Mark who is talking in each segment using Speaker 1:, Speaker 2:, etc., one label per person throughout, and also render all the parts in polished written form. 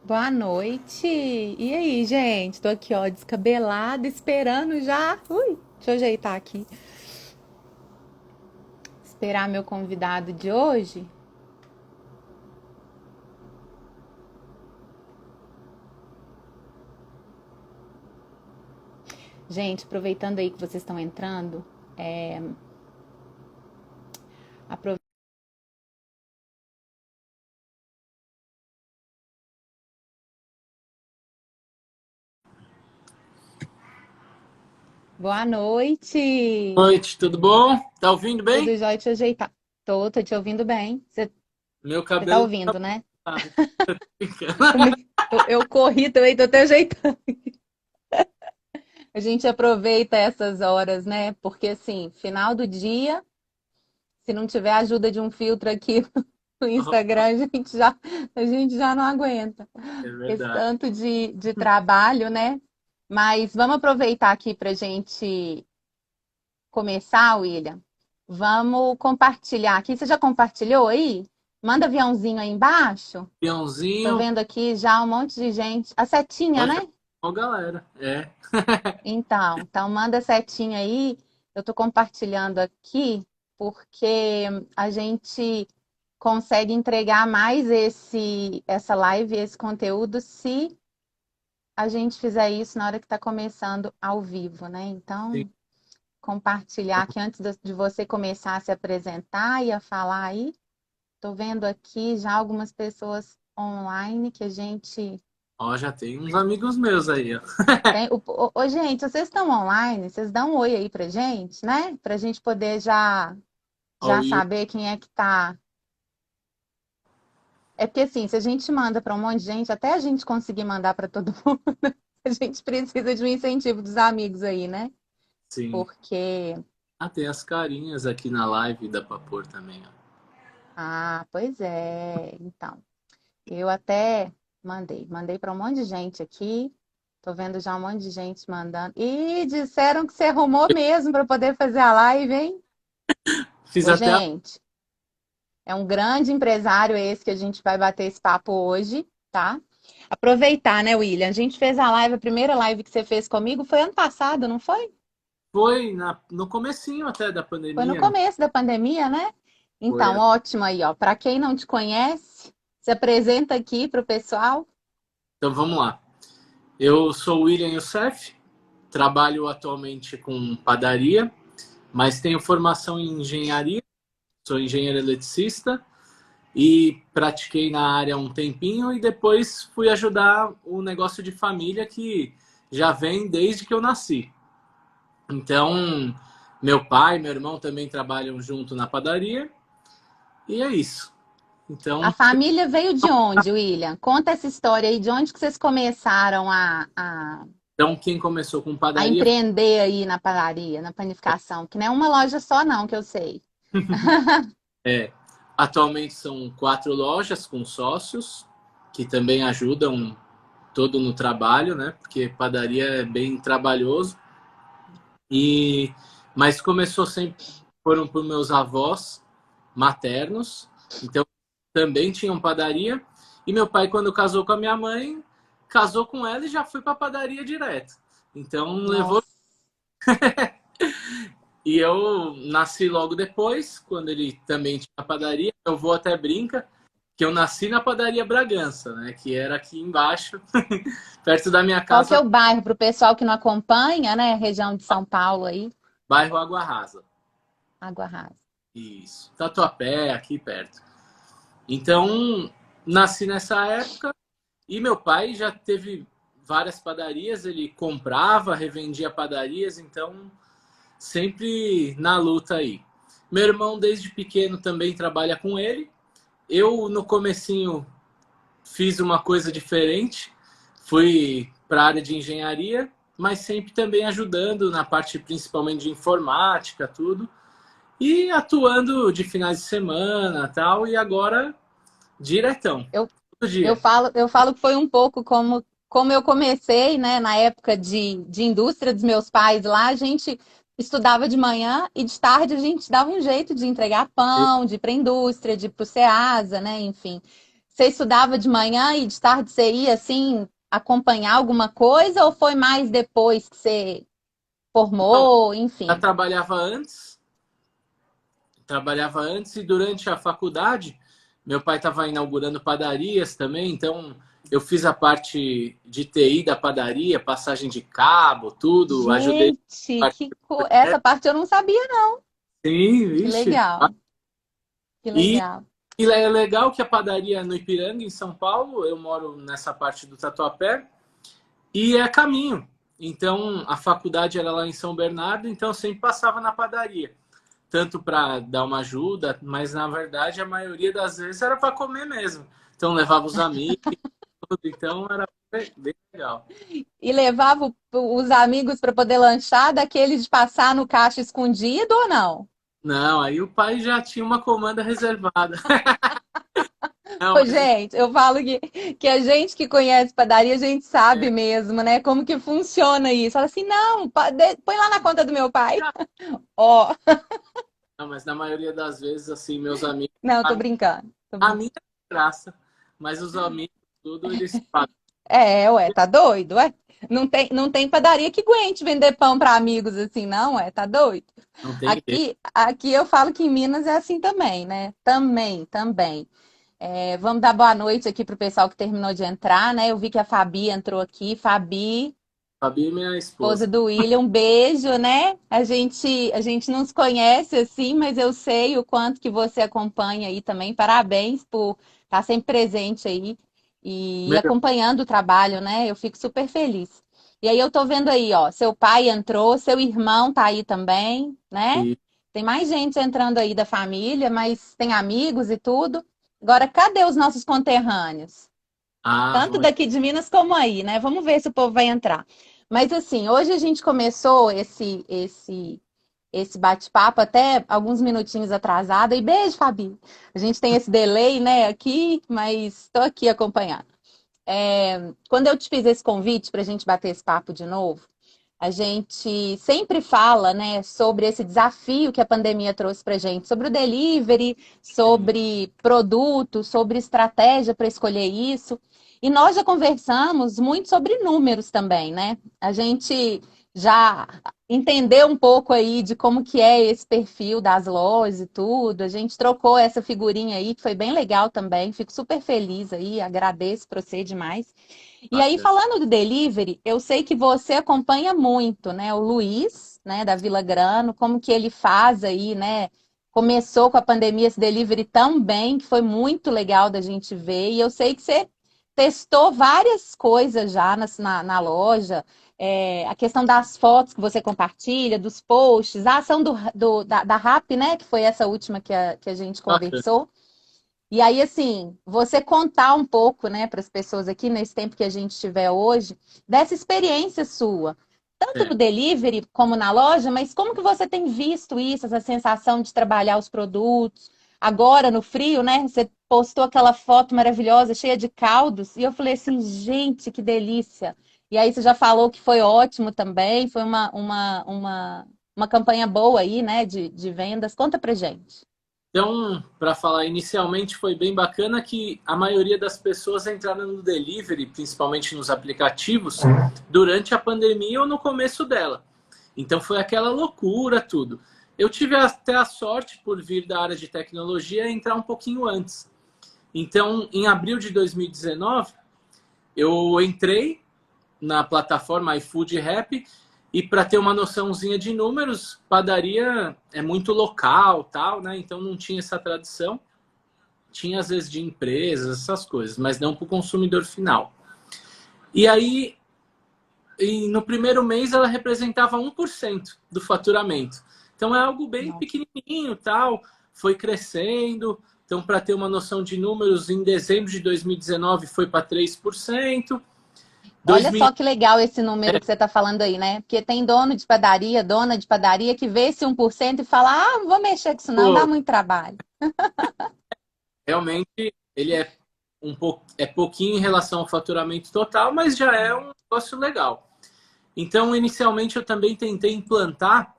Speaker 1: Boa noite! E aí, gente? Tô aqui, ó, descabelada, esperando já. Ui, deixa eu ajeitar aqui. Esperar meu convidado de hoje. Gente, aproveitando aí que vocês estão entrando, apro- boa noite!
Speaker 2: Noite, tudo bom? Tá ouvindo bem?
Speaker 1: Tudo jóia? Deixa eu ajeitar. Tô te ouvindo bem.
Speaker 2: Meu
Speaker 1: Você tá
Speaker 2: cabelo tá
Speaker 1: ouvindo, né?
Speaker 2: parado.
Speaker 1: Eu corri também, tô até ajeitando. A gente aproveita essas horas, né? Porque assim, final do dia, se não tiver a ajuda de um filtro aqui no Instagram, a gente já não aguenta.
Speaker 2: É
Speaker 1: Esse
Speaker 2: verdade.
Speaker 1: tanto de trabalho, né? Mas vamos aproveitar aqui para a gente começar, William. Vamos compartilhar aqui. Você já compartilhou aí? Manda aviãozinho aí embaixo. Tô
Speaker 2: Peãozinho,
Speaker 1: vendo aqui já um monte de gente. A setinha,
Speaker 2: ó, já,
Speaker 1: né?
Speaker 2: ó, galera. É.
Speaker 1: Então manda setinha aí. Eu tô compartilhando aqui porque a gente consegue entregar mais essa live, esse conteúdo, se a gente fizer isso na hora que está começando ao vivo, né?
Speaker 2: Sim.
Speaker 1: Então, compartilhar aqui antes de você começar a se apresentar e a falar aí. Estou vendo aqui já algumas pessoas online que a gente
Speaker 2: Ó, já tem uns amigos meus aí, ó.
Speaker 1: tem. Ô, gente, vocês estão online? Vocês dão um oi aí pra gente, né? Pra gente poder
Speaker 2: Ó, o
Speaker 1: já
Speaker 2: Will.
Speaker 1: saber quem é que tá. É porque assim, se a gente manda para um monte de gente, até a gente conseguir mandar para todo mundo, a gente precisa de um incentivo dos amigos aí, né?
Speaker 2: Sim.
Speaker 1: Porque,
Speaker 2: Ah, tem as carinhas aqui na live, dá pra pôr também, ó.
Speaker 1: pois é, então, eu até mandei para um monte de gente aqui. Tô vendo já um monte de gente mandando. E disseram que você arrumou mesmo para poder fazer a live, hein?
Speaker 2: Fiz
Speaker 1: Ô,
Speaker 2: até a...
Speaker 1: gente, é um grande empresário esse que a gente vai bater esse papo hoje, tá? Aproveitar, né, William? A gente fez a live, a primeira live que você fez comigo foi ano passado, não foi?
Speaker 2: no comecinho até da
Speaker 1: Foi no
Speaker 2: pandemia, não
Speaker 1: começo da pandemia, né?
Speaker 2: foi?
Speaker 1: Então, ótimo aí, ó. Para quem não te conhece, se apresenta aqui para o pessoal.
Speaker 2: Então vamos lá. Eu sou o William Youssef, trabalho atualmente com padaria, mas tenho formação em engenharia, sou engenheiro eletricista e pratiquei na área um tempinho e depois fui ajudar o negócio de família que já vem desde que eu nasci. Então, meu pai, meu irmão também trabalham junto na padaria e é isso.
Speaker 1: A
Speaker 2: Então,
Speaker 1: família veio de onde, William? Conta essa história aí, de onde que vocês começaram
Speaker 2: quem começou com
Speaker 1: a
Speaker 2: padaria
Speaker 1: empreender aí na padaria, na panificação, que não é uma loja só, não, que eu sei.
Speaker 2: é, atualmente são 4 lojas com sócios que também ajudam todo no trabalho, né? Porque padaria é bem trabalhoso. E mas começou sempre foram por meus avós maternos, então também tinham padaria. E meu pai, quando casou com a minha mãe, casou com ela e já foi para padaria direto. Então levou.
Speaker 1: Nossa.
Speaker 2: E eu nasci logo depois, quando ele também tinha padaria. Eu vou até brinca que eu nasci na padaria Bragança, né? Que era aqui embaixo, perto da minha
Speaker 1: Qual que é
Speaker 2: casa,
Speaker 1: o bairro para o pessoal que não acompanha, né? Região de São Paulo aí,
Speaker 2: bairro Água Rasa.
Speaker 1: Água Rasa.
Speaker 2: Isso. Tatuapé, aqui perto. Então, nasci nessa época e meu pai já teve várias padarias, ele comprava, revendia padarias, então sempre na luta aí. Meu irmão desde pequeno também trabalha com ele. Eu no comecinho fiz uma coisa diferente, fui para a área de engenharia, mas sempre também ajudando na parte principalmente de informática, tudo, e atuando de finais de semana, tal, e agora diretão,
Speaker 1: Eu,
Speaker 2: todo
Speaker 1: eu
Speaker 2: dia.
Speaker 1: falo, eu falo que foi um pouco como eu comecei, né? Na época de indústria dos meus pais lá, a gente estudava de manhã e de tarde a gente dava um jeito de entregar pão, de ir para a indústria, de ir para o Ceasa, né? Enfim. você estudava de manhã e de tarde você ia, assim, acompanhar alguma coisa ou foi mais depois que você
Speaker 2: Não,
Speaker 1: formou,
Speaker 2: já
Speaker 1: enfim?
Speaker 2: trabalhava antes e durante a faculdade, meu pai estava inaugurando padarias também, então eu fiz a parte de TI da padaria, passagem de cabo, tudo, ajudei.
Speaker 1: Gente, essa parte eu não sabia, não.
Speaker 2: Sim,
Speaker 1: Que
Speaker 2: vixe.
Speaker 1: legal, que
Speaker 2: E,
Speaker 1: legal.
Speaker 2: e é legal que a padaria no Ipiranga, em São Paulo, eu moro nessa parte do Tatuapé, e é caminho. Então, a faculdade era lá em São Bernardo, então eu sempre passava na padaria. Tanto para dar uma ajuda, mas na verdade a maioria das vezes era para comer mesmo. Então levava os amigos, tudo, então era bem legal.
Speaker 1: E levava os amigos para poder lanchar, daquele de passar no caixa escondido ou não?
Speaker 2: Não, aí o pai já tinha uma comanda reservada. Não,
Speaker 1: Ô,
Speaker 2: mas
Speaker 1: gente, eu falo que a gente que conhece padaria, a gente sabe mesmo, né? Como que funciona isso. Fala assim, não, põe lá na conta do meu pai. Ó,
Speaker 2: não, mas na maioria das vezes, assim, meus amigos,
Speaker 1: não, tô
Speaker 2: a,
Speaker 1: brincando.
Speaker 2: a minha é graça, mas os amigos, tudo, eles pagam.
Speaker 1: Ué, tá doido, ué? Não tem padaria que aguente vender pão para amigos assim, não, ué, tá doido?
Speaker 2: Não tem jeito.
Speaker 1: Aqui eu falo que em Minas é assim também, né? Também, também. Vamos dar boa noite aqui pro pessoal que terminou de entrar, né? Eu vi que a Fabi entrou aqui. Fabi,
Speaker 2: Fabi, minha
Speaker 1: esposa
Speaker 2: esposa.
Speaker 1: do William, um beijo, né? A gente não se conhece assim, mas eu sei o quanto que você acompanha aí também. Parabéns por estar sempre presente aí e
Speaker 2: Meu,
Speaker 1: acompanhando o trabalho, né? Eu fico super feliz. E aí eu tô vendo aí, ó, seu pai entrou, seu irmão tá aí também, né?
Speaker 2: e,
Speaker 1: Tem mais gente entrando aí da família, mas tem amigos e tudo. Agora, cadê os nossos conterrâneos? Tanto
Speaker 2: vamos.
Speaker 1: daqui de Minas como aí, né? Vamos ver se o povo vai entrar. Mas assim, hoje a gente começou esse bate-papo até alguns minutinhos atrasado. E beijo, Fabi. A gente tem esse delay, né, aqui, mas estou aqui acompanhando. Quando eu te fiz esse convite para a gente bater esse papo de novo, a gente sempre fala, né, sobre esse desafio que a pandemia trouxe para a gente, sobre o delivery, sobre produtos, sobre estratégia para escolher isso. E nós já conversamos muito sobre números também, né? A gente já entendeu um pouco aí de como que é esse perfil das lojas e tudo. A gente trocou essa figurinha aí, que foi bem legal também. Fico super feliz aí, agradeço por você demais. E aí,
Speaker 2: Bacana.
Speaker 1: falando do delivery, eu sei que você acompanha muito, né? O Luiz, né, da Vila Grano, como que ele faz aí, né? Começou com a pandemia esse delivery tão bem, que foi muito legal da gente ver. E eu sei que você testou várias coisas já na loja. A questão das fotos que você compartilha, dos posts, a ação da RAP, né? Que foi essa última que a gente
Speaker 2: Bacana.
Speaker 1: conversou. E aí, assim, você contar um pouco, né, para as pessoas aqui, nesse tempo que a gente tiver hoje, dessa experiência sua, tanto no
Speaker 2: É.
Speaker 1: delivery como na loja, mas como que você tem visto isso, essa sensação de trabalhar os produtos? Agora, no frio, né, você postou aquela foto maravilhosa, cheia de caldos, e eu falei assim, gente, que delícia! E aí você já falou que foi ótimo também, foi uma campanha boa aí, né, de vendas. Conta pra gente.
Speaker 2: Então, para falar inicialmente, foi bem bacana que a maioria das pessoas entraram no delivery, principalmente nos aplicativos, durante a pandemia ou no começo dela. Então foi aquela loucura tudo. Eu tive até a sorte, por vir da área de tecnologia, entrar um pouquinho antes. Então, em abril de 2019, eu entrei na plataforma iFood Rap e para ter uma noçãozinha de números, padaria é muito local, tal, né? Então não tinha essa tradição. Tinha às vezes de empresas, essas coisas, mas não para o consumidor final. E aí, no primeiro mês, ela representava 1% do faturamento. Então é algo bem pequenininho, tal. Foi crescendo. Então, para ter uma noção de números, em dezembro de 2019 foi para 3%.
Speaker 1: Olha
Speaker 2: 2000,
Speaker 1: só que legal esse número que você está falando aí, né? Porque tem dono de padaria, dona de padaria que vê esse 1% e fala: ah, não vou mexer com isso, não, dá muito trabalho.
Speaker 2: realmente, ele é pouquinho em relação ao faturamento total, mas já é um negócio legal. Então, inicialmente, eu também tentei implantar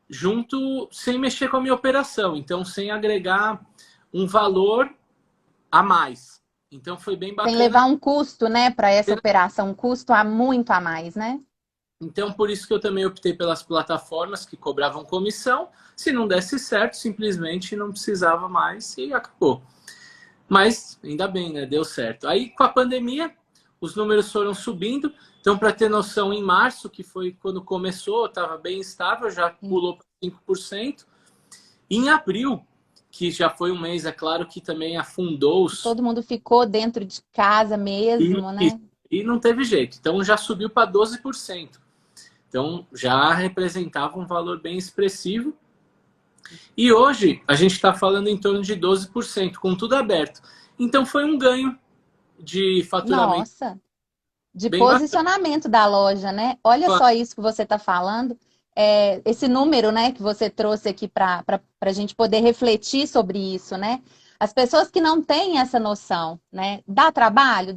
Speaker 2: junto, sem mexer com a minha operação. Então, sem agregar um valor a mais. Então foi bem
Speaker 1: Sem
Speaker 2: bacana.
Speaker 1: levar um custo, né, para essa operação, um custo a muito a mais, né?
Speaker 2: Então, por isso que eu também optei pelas plataformas que cobravam comissão. Se não desse certo, simplesmente não precisava mais e acabou. Mas ainda bem, né? Deu certo. Aí, com a pandemia, os números foram subindo. Então, para ter noção, em março, que foi quando começou, estava bem estável, já pulou para 5%. Em abril, que já foi um mês, é claro, que também afundou os.
Speaker 1: Todo mundo ficou dentro de casa mesmo,
Speaker 2: E,
Speaker 1: né?
Speaker 2: e não teve jeito. Então, já subiu para 12%. Então, já representava um valor bem expressivo. E hoje, a gente está falando em torno de 12%, com tudo aberto. Então, foi um ganho de faturamento
Speaker 1: Nossa, de
Speaker 2: bem bacana.
Speaker 1: posicionamento da loja, né? Olha só isso que você está falando, esse número, né, que você trouxe aqui para a gente poder refletir sobre isso, né? As pessoas que não têm essa noção, né? Dá trabalho,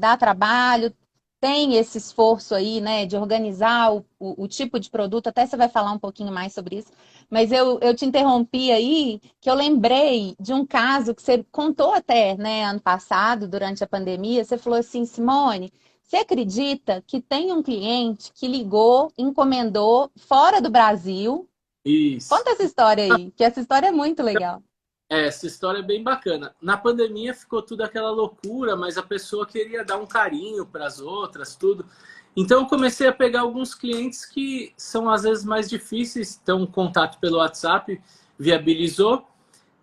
Speaker 1: tem esse esforço aí, né, de organizar o tipo de produto, até você vai falar um pouquinho mais sobre isso, mas eu te interrompi aí, que eu lembrei de um caso que você contou até, né, ano passado, durante a pandemia, você falou assim, Simone, você acredita que tem um cliente que ligou, encomendou fora do Brasil?
Speaker 2: Isso.
Speaker 1: Conta essa história aí, que essa história é muito legal.
Speaker 2: Essa história é bem bacana. Na pandemia ficou tudo aquela loucura, mas a pessoa queria dar um carinho para as outras, tudo. Então eu comecei a pegar alguns clientes que são às vezes mais difíceis, então o contato pelo WhatsApp viabilizou.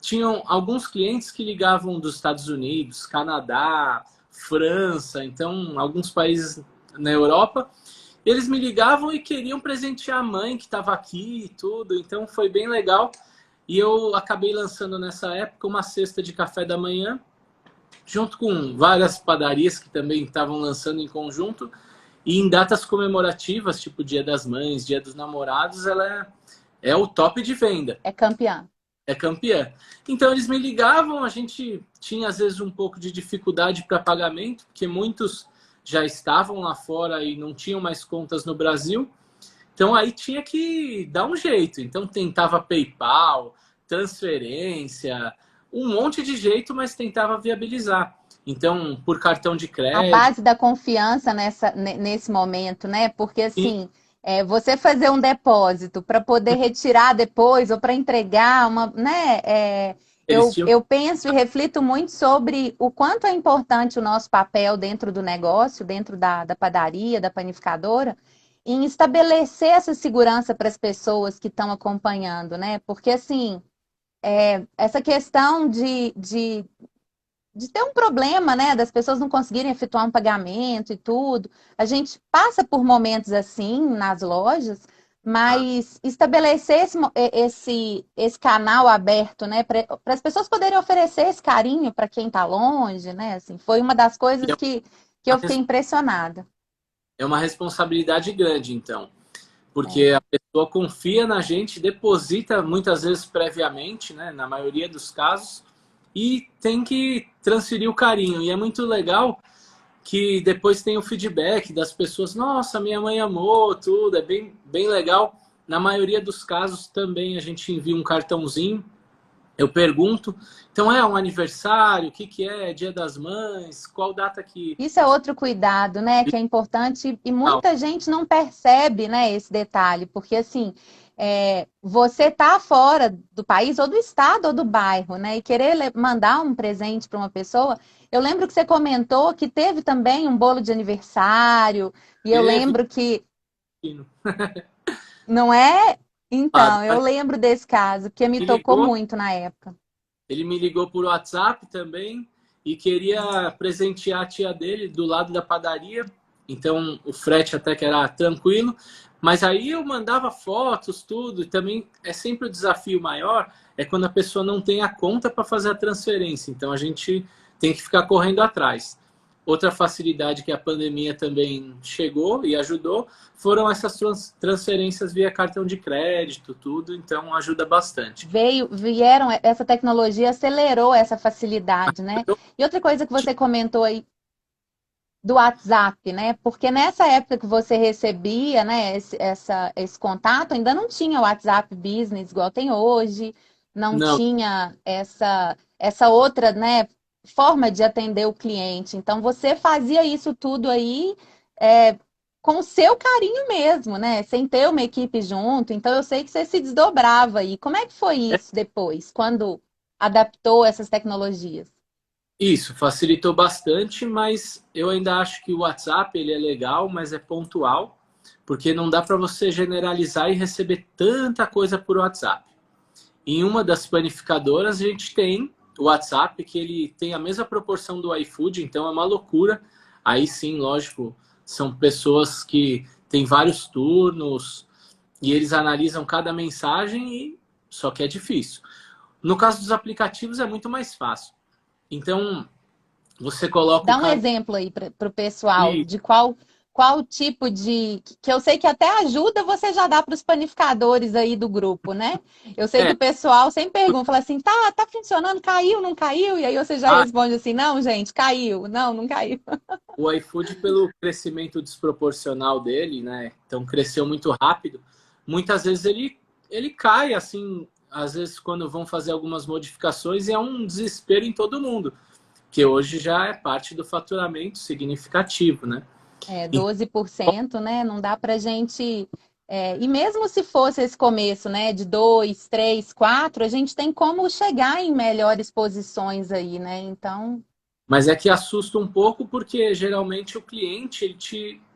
Speaker 2: Tinham alguns clientes que ligavam dos Estados Unidos, Canadá, França, então alguns países na Europa. Eles me ligavam e queriam presentear a mãe que estava aqui e tudo, então foi bem legal. E eu acabei lançando nessa época uma cesta de café da manhã, junto com várias padarias que também estavam lançando em conjunto. E em datas comemorativas, tipo Dia das Mães, Dia dos Namorados, é o top de venda.
Speaker 1: É campeã.
Speaker 2: É campeã. Então eles me ligavam, a gente tinha às vezes um pouco de dificuldade para pagamento, porque muitos já estavam lá fora e não tinham mais contas no Brasil. Então aí tinha que dar um jeito. Então tentava PayPal, transferência, um monte de jeito, mas tentava viabilizar. Então, por cartão de
Speaker 1: A
Speaker 2: crédito.
Speaker 1: base da confiança nesse momento, né? Porque
Speaker 2: E
Speaker 1: assim, você fazer um depósito para poder retirar depois ou para entregar uma, né?
Speaker 2: eles tinham.
Speaker 1: Eu penso e reflito muito sobre o quanto é importante o nosso papel dentro do negócio, dentro da padaria, da panificadora, em estabelecer essa segurança para as pessoas que estão acompanhando, né? Porque assim, essa questão de ter um problema, né, das pessoas não conseguirem efetuar um pagamento e tudo. A gente passa por momentos assim nas lojas,
Speaker 2: Ah,
Speaker 1: mas estabelecer esse canal aberto, né, para as pessoas poderem oferecer esse carinho para quem está longe, né, assim, foi uma das
Speaker 2: e
Speaker 1: coisas que
Speaker 2: uma
Speaker 1: eu fiquei impressionada.
Speaker 2: é uma responsabilidade grande, então.
Speaker 1: É.
Speaker 2: Porque a pessoa confia na gente, deposita muitas vezes previamente, né, na maioria dos casos, e tem que transferir o carinho. E é muito legal que depois tem o feedback das pessoas, nossa, minha mãe amou, tudo, é bem, bem legal. Na maioria dos casos também a gente envia um cartãozinho, eu pergunto, então é um aniversário, o que que é? Dia das Mães, qual data que...
Speaker 1: Isso é outro cuidado, né, que é importante e muita gente não percebe, né, esse detalhe, porque assim, você tá fora do país ou do estado ou do bairro, né, e querer mandar um presente para uma pessoa, eu lembro que você comentou que teve também um bolo de aniversário, e eu
Speaker 2: Teve,
Speaker 1: lembro que, não é? Então, eu lembro desse caso, que me
Speaker 2: me
Speaker 1: tocou
Speaker 2: ligou,
Speaker 1: muito na época.
Speaker 2: ele me ligou por WhatsApp também e queria presentear a tia dele do lado da padaria. Então o frete até que era tranquilo, mas aí eu mandava fotos, tudo, e também é sempre o desafio maior é quando a pessoa não tem a conta para fazer a transferência. Então a gente tem que ficar correndo atrás. Outra facilidade que a pandemia também chegou e ajudou foram essas transferências via cartão de crédito, tudo, então ajuda bastante.
Speaker 1: Essa tecnologia acelerou essa facilidade, né? E outra coisa que você comentou aí do WhatsApp, né? Porque nessa época que você recebia, né, esse contato, ainda não tinha o WhatsApp Business igual tem hoje, não
Speaker 2: Não,
Speaker 1: tinha essa outra, né? forma de atender o cliente. Então, você fazia isso tudo aí é, com o seu carinho mesmo, né? Sem ter uma equipe junto. Então, eu sei que você se desdobrava aí. Como é que foi isso depois, quando adaptou essas tecnologias?
Speaker 2: Isso, facilitou bastante, mas eu ainda acho que o WhatsApp ele é legal, mas é pontual, porque não dá para você generalizar e receber tanta coisa por WhatsApp. Em uma das panificadoras, a gente tem o WhatsApp, que ele tem a mesma proporção do iFood, então é uma loucura. Aí sim, lógico, são pessoas que têm vários turnos e eles analisam cada mensagem, e só que é difícil. No caso dos aplicativos, é muito mais fácil. Então, você coloca o
Speaker 1: Dá um
Speaker 2: cardápio.
Speaker 1: exemplo aí para o pessoal de qual tipo de. Que eu sei que até ajuda você já dá para os panificadores aí do grupo, né? Eu sei que
Speaker 2: É,
Speaker 1: o pessoal sempre pergunta, fala assim, tá funcionando, caiu, não caiu? E aí você já
Speaker 2: a-
Speaker 1: responde assim, não, gente, caiu, não caiu.
Speaker 2: o iFood, pelo crescimento desproporcional dele, né? Então, cresceu muito rápido. Muitas vezes ele cai, assim, às vezes quando vão fazer algumas modificações, e é um desespero em todo mundo, que hoje já é parte do faturamento significativo, né?
Speaker 1: É,
Speaker 2: E-
Speaker 1: 12%, né? Não dá para gente. E mesmo se fosse esse começo, né, de 2, 3, 4, a gente tem como chegar em melhores posições aí, né? Então,
Speaker 2: Mas é que assusta um pouco porque geralmente o cliente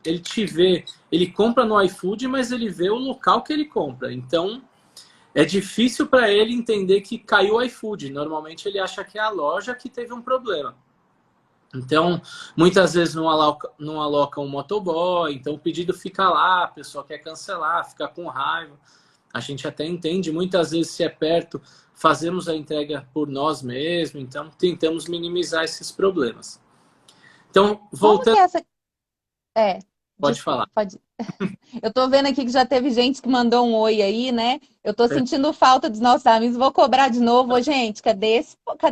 Speaker 2: ele te vê, ele compra no iFood, mas ele vê o local que ele compra. Então é difícil para ele entender que caiu o iFood. Normalmente ele acha que é a loja que teve um problema. Então, muitas vezes não aloca um motoboy, então o pedido fica lá, a pessoa quer cancelar, fica com raiva. A gente até entende, muitas vezes se é perto, fazemos a entrega por nós mesmos, então tentamos minimizar esses problemas. Então,
Speaker 1: como que
Speaker 2: voltando,
Speaker 1: é essa. É,
Speaker 2: pode
Speaker 1: desculpa,
Speaker 2: falar.
Speaker 1: pode. Eu tô vendo aqui que já teve gente que mandou um oi aí, né? Eu tô sentindo falta dos nossos amigos. Vou cobrar de novo. Ô, gente, cadê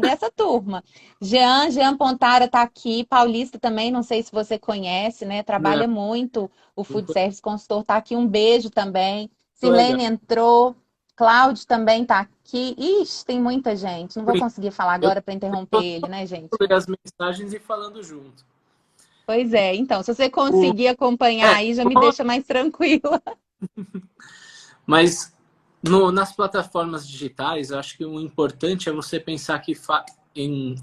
Speaker 1: essa turma? Jean Pontara tá aqui, Paulista também, não sei se você conhece, né?
Speaker 2: Não,
Speaker 1: Trabalha muito. O
Speaker 2: não
Speaker 1: Food Service Consultor tá aqui. Um beijo também.
Speaker 2: legal.
Speaker 1: Sirlene entrou. Cláudio também tá aqui. Ixi, tem muita gente. Não vou conseguir falar
Speaker 2: Eu
Speaker 1: agora para interromper
Speaker 2: estou
Speaker 1: ele, né, gente?
Speaker 2: ler as mensagens e falando junto.
Speaker 1: Pois é, então, se você
Speaker 2: O,
Speaker 1: conseguir acompanhar
Speaker 2: é,
Speaker 1: aí, já me deixa mais tranquila.
Speaker 2: mas nas plataformas digitais, eu acho que o importante é você pensar que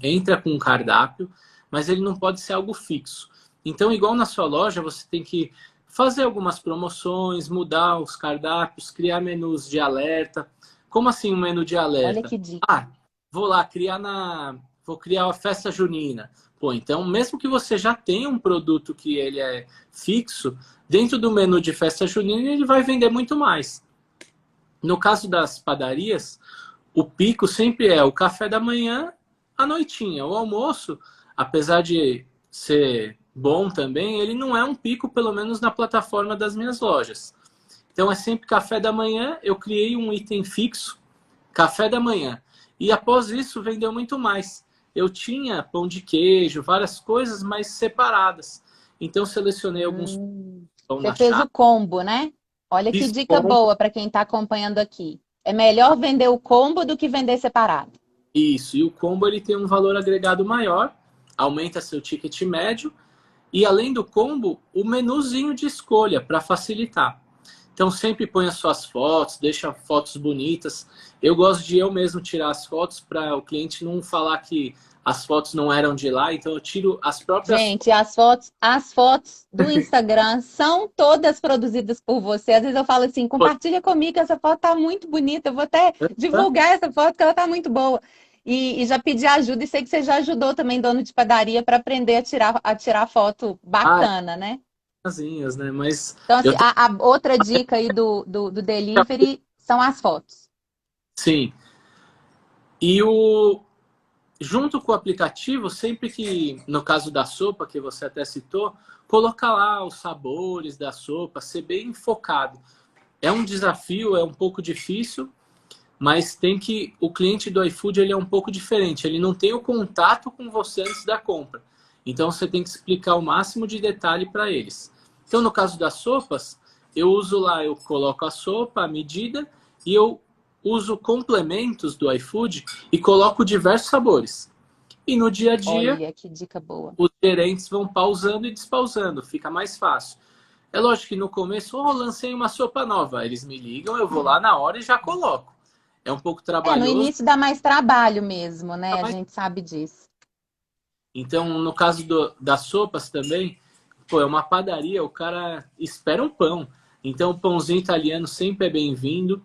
Speaker 2: entra com um cardápio, mas ele não pode ser algo fixo. Então, igual na sua loja, você tem que fazer algumas promoções, mudar os cardápios, criar menus de alerta. Como assim um menu de
Speaker 1: Olha
Speaker 2: alerta?
Speaker 1: que dica.
Speaker 2: Ah, vou lá vou criar a festa junina. Pô, então, mesmo que você já tenha um produto que ele é fixo, dentro do menu de festa junina ele vai vender muito mais. No caso das padarias, o pico sempre é o café da manhã, a noitinha. O almoço, apesar de ser bom também, ele não é um pico, pelo menos na plataforma das minhas lojas. Então é sempre café da manhã, eu criei um item fixo, café da manhã. E após isso vendeu muito mais. Eu tinha pão de queijo, várias coisas, mas separadas. Então selecionei alguns pão
Speaker 1: Você
Speaker 2: na
Speaker 1: fez
Speaker 2: chapa,
Speaker 1: o combo, né? Olha que
Speaker 2: fiz
Speaker 1: dica
Speaker 2: pão.
Speaker 1: boa para quem está acompanhando aqui. É melhor vender o combo do que vender separado.
Speaker 2: Isso, e o combo ele tem um valor agregado maior, aumenta seu ticket médio e além do combo, o menuzinho de escolha para facilitar. Então sempre põe as suas fotos, deixa fotos bonitas. Eu gosto de eu mesmo tirar as fotos para o cliente não falar que as fotos não eram de lá, então eu tiro as próprias
Speaker 1: Gente, as fotos do Instagram são todas produzidas por você. Às vezes eu falo assim,
Speaker 2: fotos.
Speaker 1: compartilha comigo, essa foto tá muito bonita. Eu vou até divulgar essa foto, que ela tá muito boa. E já pedi ajuda, e sei que você já ajudou também dono de padaria para aprender a tirar foto
Speaker 2: Ah,
Speaker 1: bacana, né?
Speaker 2: casinhas, né? Mas
Speaker 1: Então,
Speaker 2: eu
Speaker 1: assim, a outra dica aí do delivery são as fotos.
Speaker 2: sim. E o junto com o aplicativo, sempre que, no caso da sopa, que você até citou, colocar lá os sabores da sopa, ser bem focado. É um desafio, é um pouco difícil, mas tem que o cliente do iFood ele é um pouco diferente, ele não tem o contato com você antes da compra. Então você tem que explicar o máximo de detalhe para eles. Então no caso das sopas, eu uso lá, eu coloco a sopa, a medida e eu uso complementos do iFood e coloco diversos sabores. E no dia a dia,
Speaker 1: Olha, que dica boa.
Speaker 2: os gerentes vão pausando e despausando, fica mais fácil. É lógico que no começo, oh, lancei uma sopa nova. Eles me ligam, eu vou lá na hora e já coloco. É um pouco
Speaker 1: É, no
Speaker 2: trabalhoso,
Speaker 1: início dá mais trabalho mesmo, né? A
Speaker 2: mas...
Speaker 1: gente sabe disso.
Speaker 2: Então, no caso das sopas também, pô, é uma padaria, o cara espera um pão. Então, o pãozinho italiano sempre é bem-vindo.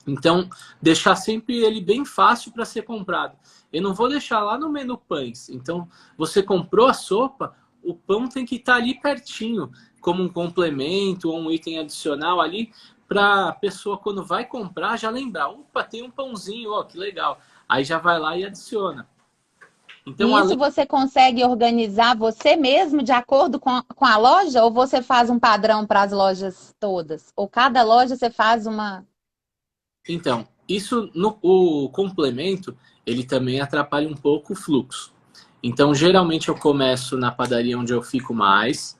Speaker 2: Então, deixar sempre ele bem fácil para ser comprado. Eu não vou deixar lá no menu pães. Então, você comprou a sopa, o pão tem que estar ali pertinho, como um complemento ou um item adicional ali, para a pessoa, quando vai comprar, já lembrar: opa, tem um pãozinho, ó, que legal. Aí já vai lá e adiciona. Então,
Speaker 1: E
Speaker 2: além.
Speaker 1: isso você consegue organizar você mesmo de acordo com a loja? Ou você faz um padrão para as lojas todas? Ou cada loja você faz uma.
Speaker 2: Então, isso no o complemento, ele também atrapalha um pouco o fluxo. Então, geralmente eu começo na padaria onde eu fico mais,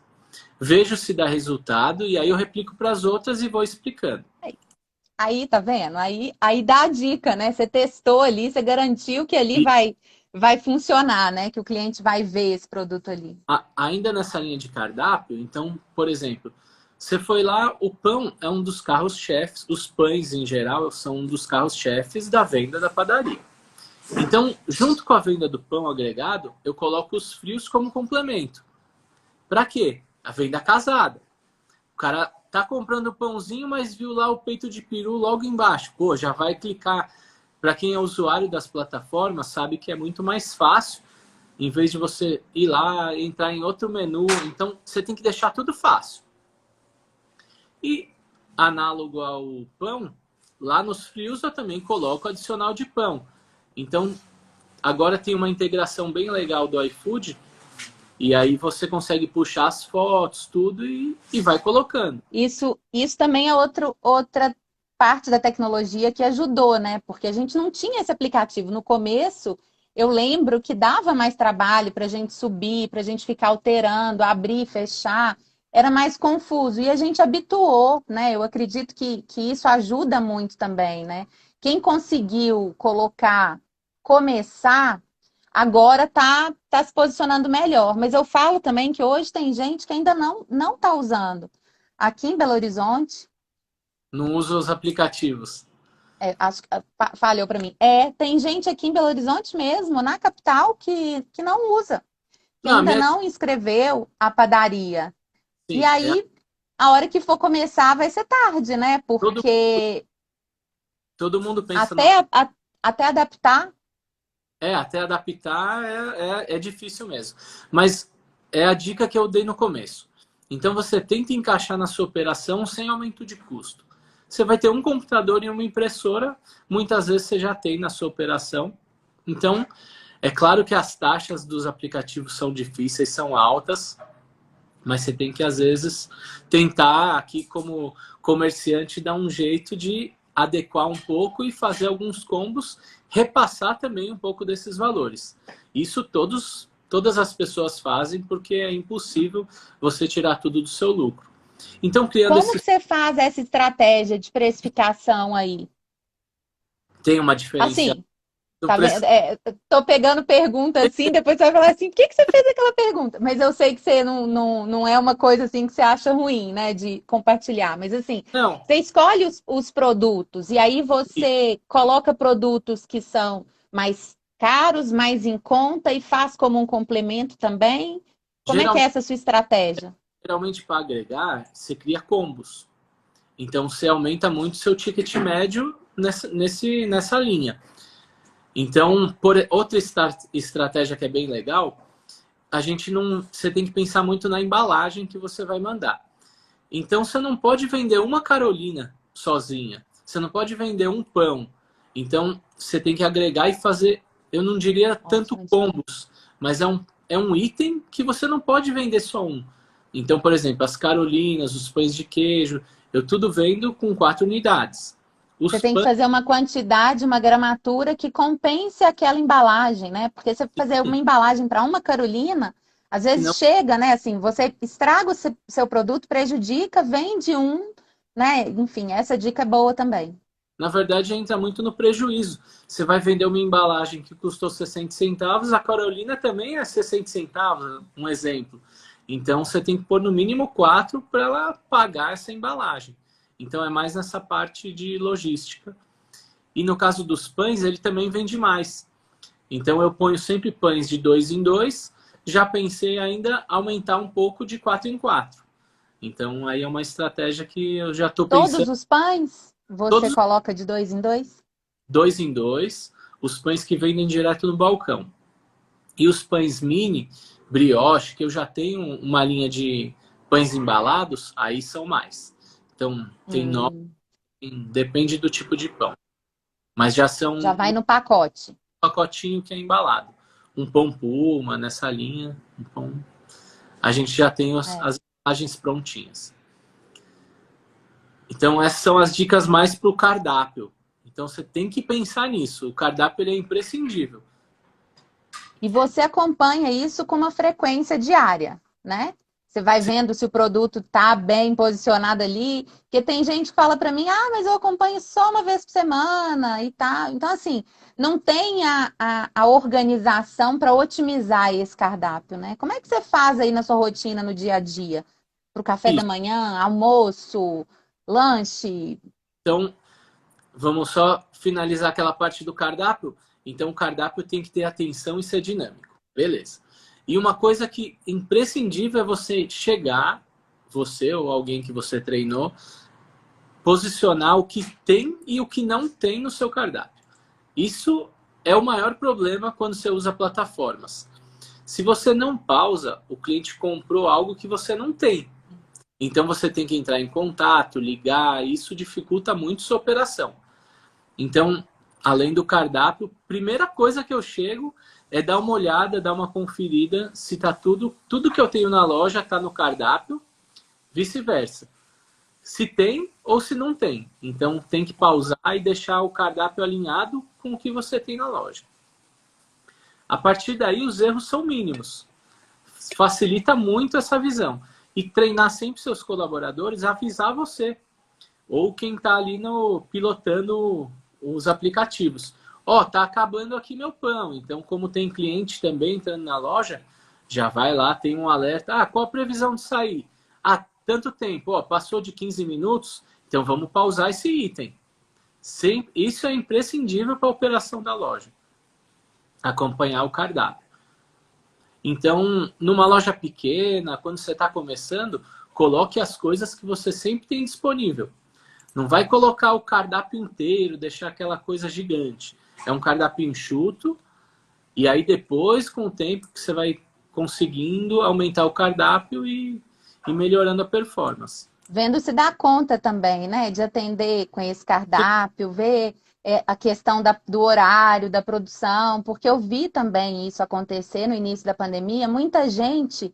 Speaker 2: vejo se dá resultado e aí eu replico para as outras e vou explicando.
Speaker 1: Aí, tá vendo? Aí dá a dica, né? Você testou ali, você garantiu que ali
Speaker 2: E
Speaker 1: vai funcionar, né? Que o cliente vai ver esse produto ali.
Speaker 2: ainda nessa linha de cardápio, então, por exemplo, você foi lá, o pão é um dos carros-chefes, os pães em geral são um dos carros-chefes da venda da padaria. Então, junto com a venda do pão agregado, eu coloco os frios como complemento. Para quê? A venda casada. O cara tá comprando pãozinho, mas viu lá o peito de peru logo embaixo. Pô, já vai clicar. Para quem é usuário das plataformas, sabe que é muito mais fácil, em vez de você ir lá, entrar em outro menu. Então, você tem que deixar tudo fácil. E, análogo ao pão, lá nos frios eu também coloco adicional de pão. Então, agora tem uma integração bem legal do iFood, e aí você consegue puxar as fotos, tudo, e vai colocando.
Speaker 1: Isso também é outra parte da tecnologia que ajudou, né? Porque a gente não tinha esse aplicativo. No começo, eu lembro que dava mais trabalho para a gente subir, para a gente ficar alterando, abrir, fechar. Era mais confuso. E a gente habituou, né? Eu acredito que isso ajuda muito também, né? Quem conseguiu começar, agora tá se posicionando melhor. Mas eu falo também que hoje tem gente que ainda não está usando. Aqui em Belo Horizonte,
Speaker 2: Não usa os aplicativos.
Speaker 1: acho que falhou para mim. Tem gente aqui em Belo Horizonte mesmo, na capital, que não usa, que
Speaker 2: Não, a
Speaker 1: ainda
Speaker 2: minha,
Speaker 1: não inscreveu a padaria. E
Speaker 2: sim,
Speaker 1: aí, a hora que for começar, vai ser tarde, né?
Speaker 2: todo,
Speaker 1: Porque
Speaker 2: todo mundo pensa no.
Speaker 1: até adaptar.
Speaker 2: Até adaptar é difícil mesmo. Mas é a dica que eu dei no começo. Então você tenta encaixar na sua operação sem aumento de custo. Você vai ter um computador e uma impressora, muitas vezes você já tem na sua operação. Então, é claro que as taxas dos aplicativos são difíceis, são altas, mas você tem que, às vezes, tentar aqui como comerciante dar um jeito de adequar um pouco e fazer alguns combos, repassar também um pouco desses valores. Isso todas as pessoas fazem porque é impossível você tirar tudo do seu lucro. Então, criando
Speaker 1: Como
Speaker 2: esse...
Speaker 1: que você faz essa estratégia de precificação aí?
Speaker 2: Tem uma diferenciação
Speaker 1: Assim,
Speaker 2: do
Speaker 1: tá vendo?
Speaker 2: preço.
Speaker 1: Tô pegando pergunta assim, depois você vai falar assim, por que você fez aquela pergunta? Mas eu sei que você não é uma coisa assim que você acha ruim, né, de compartilhar. Mas assim,
Speaker 2: Não,
Speaker 1: você escolhe os produtos e aí você coloca produtos que são mais caros, mais em conta e faz como um complemento também. Como é que é
Speaker 2: geralmente,
Speaker 1: essa sua estratégia?
Speaker 2: geralmente para agregar, você cria combos. Então, você aumenta muito seu ticket médio nessa linha. Então, outra estratégia que é bem legal, a gente não, você tem que pensar muito na embalagem que você vai mandar. Então, você não pode vender uma Carolina sozinha. Você não pode vender um pão. Então, você tem que agregar e fazer, eu não diria tanto
Speaker 1: Ótima dica.
Speaker 2: combos, mas é um item que você não pode vender só um. Então, por exemplo, as Carolinas, os pães de queijo, eu tudo vendo com 4 unidades.
Speaker 1: Você
Speaker 2: Os
Speaker 1: tem que
Speaker 2: pães,
Speaker 1: fazer uma quantidade, uma gramatura que compense aquela embalagem, né? Porque você fazer uma embalagem para uma Carolina, às vezes
Speaker 2: senão
Speaker 1: chega, né? Assim, você estraga o seu produto, prejudica, vende um, né? Enfim, essa dica é boa também.
Speaker 2: na verdade entra muito no prejuízo. Você vai vender uma embalagem que custou 60 centavos, a Carolina também é 60 centavos, um exemplo. Então você tem que pôr no mínimo 4 para ela pagar essa embalagem. Então é mais nessa parte de logística. E no caso dos pães, ele também vende mais. Então eu ponho sempre pães de 2 em 2. Já pensei ainda aumentar um pouco de 4 em 4. Então aí é uma estratégia que eu já estou
Speaker 1: Todos
Speaker 2: pensando.
Speaker 1: os pães você
Speaker 2: Todos
Speaker 1: coloca de 2 em 2?
Speaker 2: 2 em 2, os pães que vendem direto no balcão. E os pães mini, brioche, que eu já tenho uma linha de pães embalados, aí são mais. Então tem 9, depende do tipo de pão. Mas já são
Speaker 1: Já
Speaker 2: um
Speaker 1: vai no pacote.
Speaker 2: pacotinho que é embalado. Um pão puma nessa linha, um pão. A gente já tem as embalagens prontinhas. Então essas são as dicas mais para o cardápio. Então você tem que pensar nisso. O cardápio ele é imprescindível.
Speaker 1: E você acompanha isso com uma frequência diária, né? Você vai vendo se o produto está bem posicionado ali. Porque tem gente que fala para mim, mas eu acompanho só uma vez por semana e tal. Então, assim, não tem a organização para otimizar esse cardápio, né? Como é que você faz aí na sua rotina, no dia a dia? Para o café da
Speaker 2: Isso.
Speaker 1: manhã, almoço, lanche?
Speaker 2: Então, vamos só finalizar aquela parte do cardápio. Então, o cardápio tem que ter atenção e ser dinâmico. Beleza. E uma coisa que é imprescindível é você chegar, você ou alguém que você treinou, posicionar o que tem e o que não tem no seu cardápio. Isso é o maior problema quando você usa plataformas. Se você não pausa, o cliente comprou algo que você não tem. Então você tem que entrar em contato, ligar, isso dificulta muito sua operação. Então, além do cardápio, primeira coisa que eu chego é dar uma olhada, dar uma conferida se tá tudo que eu tenho na loja está no cardápio, vice-versa. Se tem ou se não tem. Então tem que pausar e deixar o cardápio alinhado com o que você tem na loja. A partir daí os erros são mínimos. Facilita muito essa visão. E treinar sempre seus colaboradores a avisar você. Ou quem está ali pilotando os aplicativos. Tá acabando aqui meu pão. Então, como tem cliente também entrando na loja, já vai lá, tem um alerta. Qual a previsão de sair? Tanto tempo. Passou de 15 minutos, então vamos pausar esse item. Isso é imprescindível para a operação da loja. Acompanhar o cardápio. Então, numa loja pequena, quando você está começando, coloque as coisas que você sempre tem disponível. Não vai colocar o cardápio inteiro, deixar aquela coisa gigante. É um cardápio enxuto, e aí depois, com o tempo, que você vai conseguindo aumentar o cardápio e melhorando a performance.
Speaker 1: Vendo se dá conta também, né? De atender com esse cardápio, ver a questão do horário, da produção, porque eu vi também isso acontecer no início da pandemia, muita gente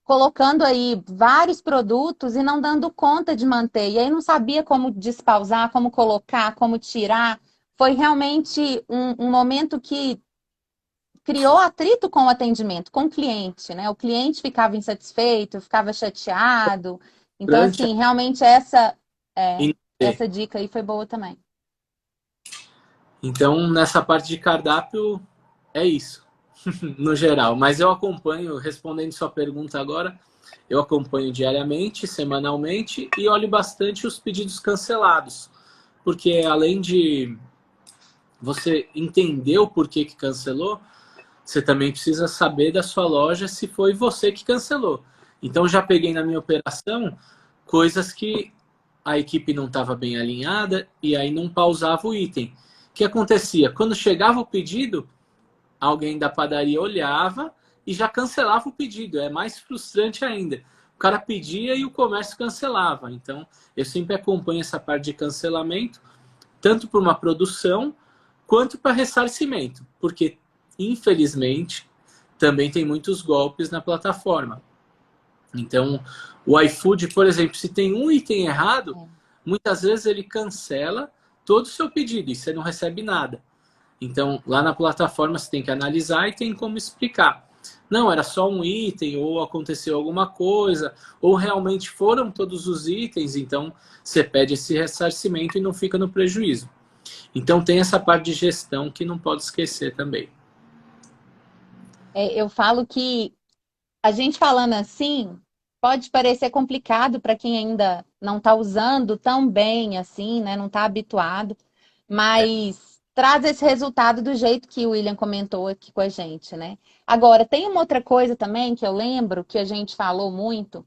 Speaker 1: colocando aí vários produtos e não dando conta de manter. E aí não sabia como despausar, como colocar, como tirar. Foi realmente um momento que criou atrito com o atendimento, com o cliente, né? O cliente ficava insatisfeito, ficava chateado. Então,
Speaker 2: Durante
Speaker 1: assim, realmente essa dica aí foi boa também.
Speaker 2: Então, nessa parte de cardápio, é isso, no geral. Mas eu acompanho, respondendo sua pergunta agora, eu acompanho diariamente, semanalmente e olho bastante os pedidos cancelados. Porque além de você entender o porquê que cancelou, você também precisa saber da sua loja se foi você que cancelou. Então, já peguei na minha operação coisas que a equipe não estava bem alinhada e aí não pausava o item. O que acontecia? Quando chegava o pedido, alguém da padaria olhava e já cancelava o pedido. É mais frustrante ainda. O cara pedia e o comércio cancelava. Então, eu sempre acompanho essa parte de cancelamento, tanto para uma produção quanto para ressarcimento. Porque, infelizmente, também tem muitos golpes na plataforma. Então, o iFood, por exemplo, se tem um item errado, muitas vezes ele cancela todo o seu pedido e você não recebe nada. Então, lá na plataforma você tem que analisar e tem como explicar. Não, era só um item, ou aconteceu alguma coisa, ou realmente foram todos os itens, então você pede esse ressarcimento e não fica no prejuízo. Então tem essa parte de gestão que não pode esquecer também.
Speaker 1: Eu falo que a gente falando assim pode parecer complicado para quem ainda não está usando tão bem assim, né? Não está habituado,
Speaker 2: É.
Speaker 1: mas traz esse resultado do jeito que o William comentou aqui com a gente, né? Agora, tem uma outra coisa também que eu lembro que a gente falou muito,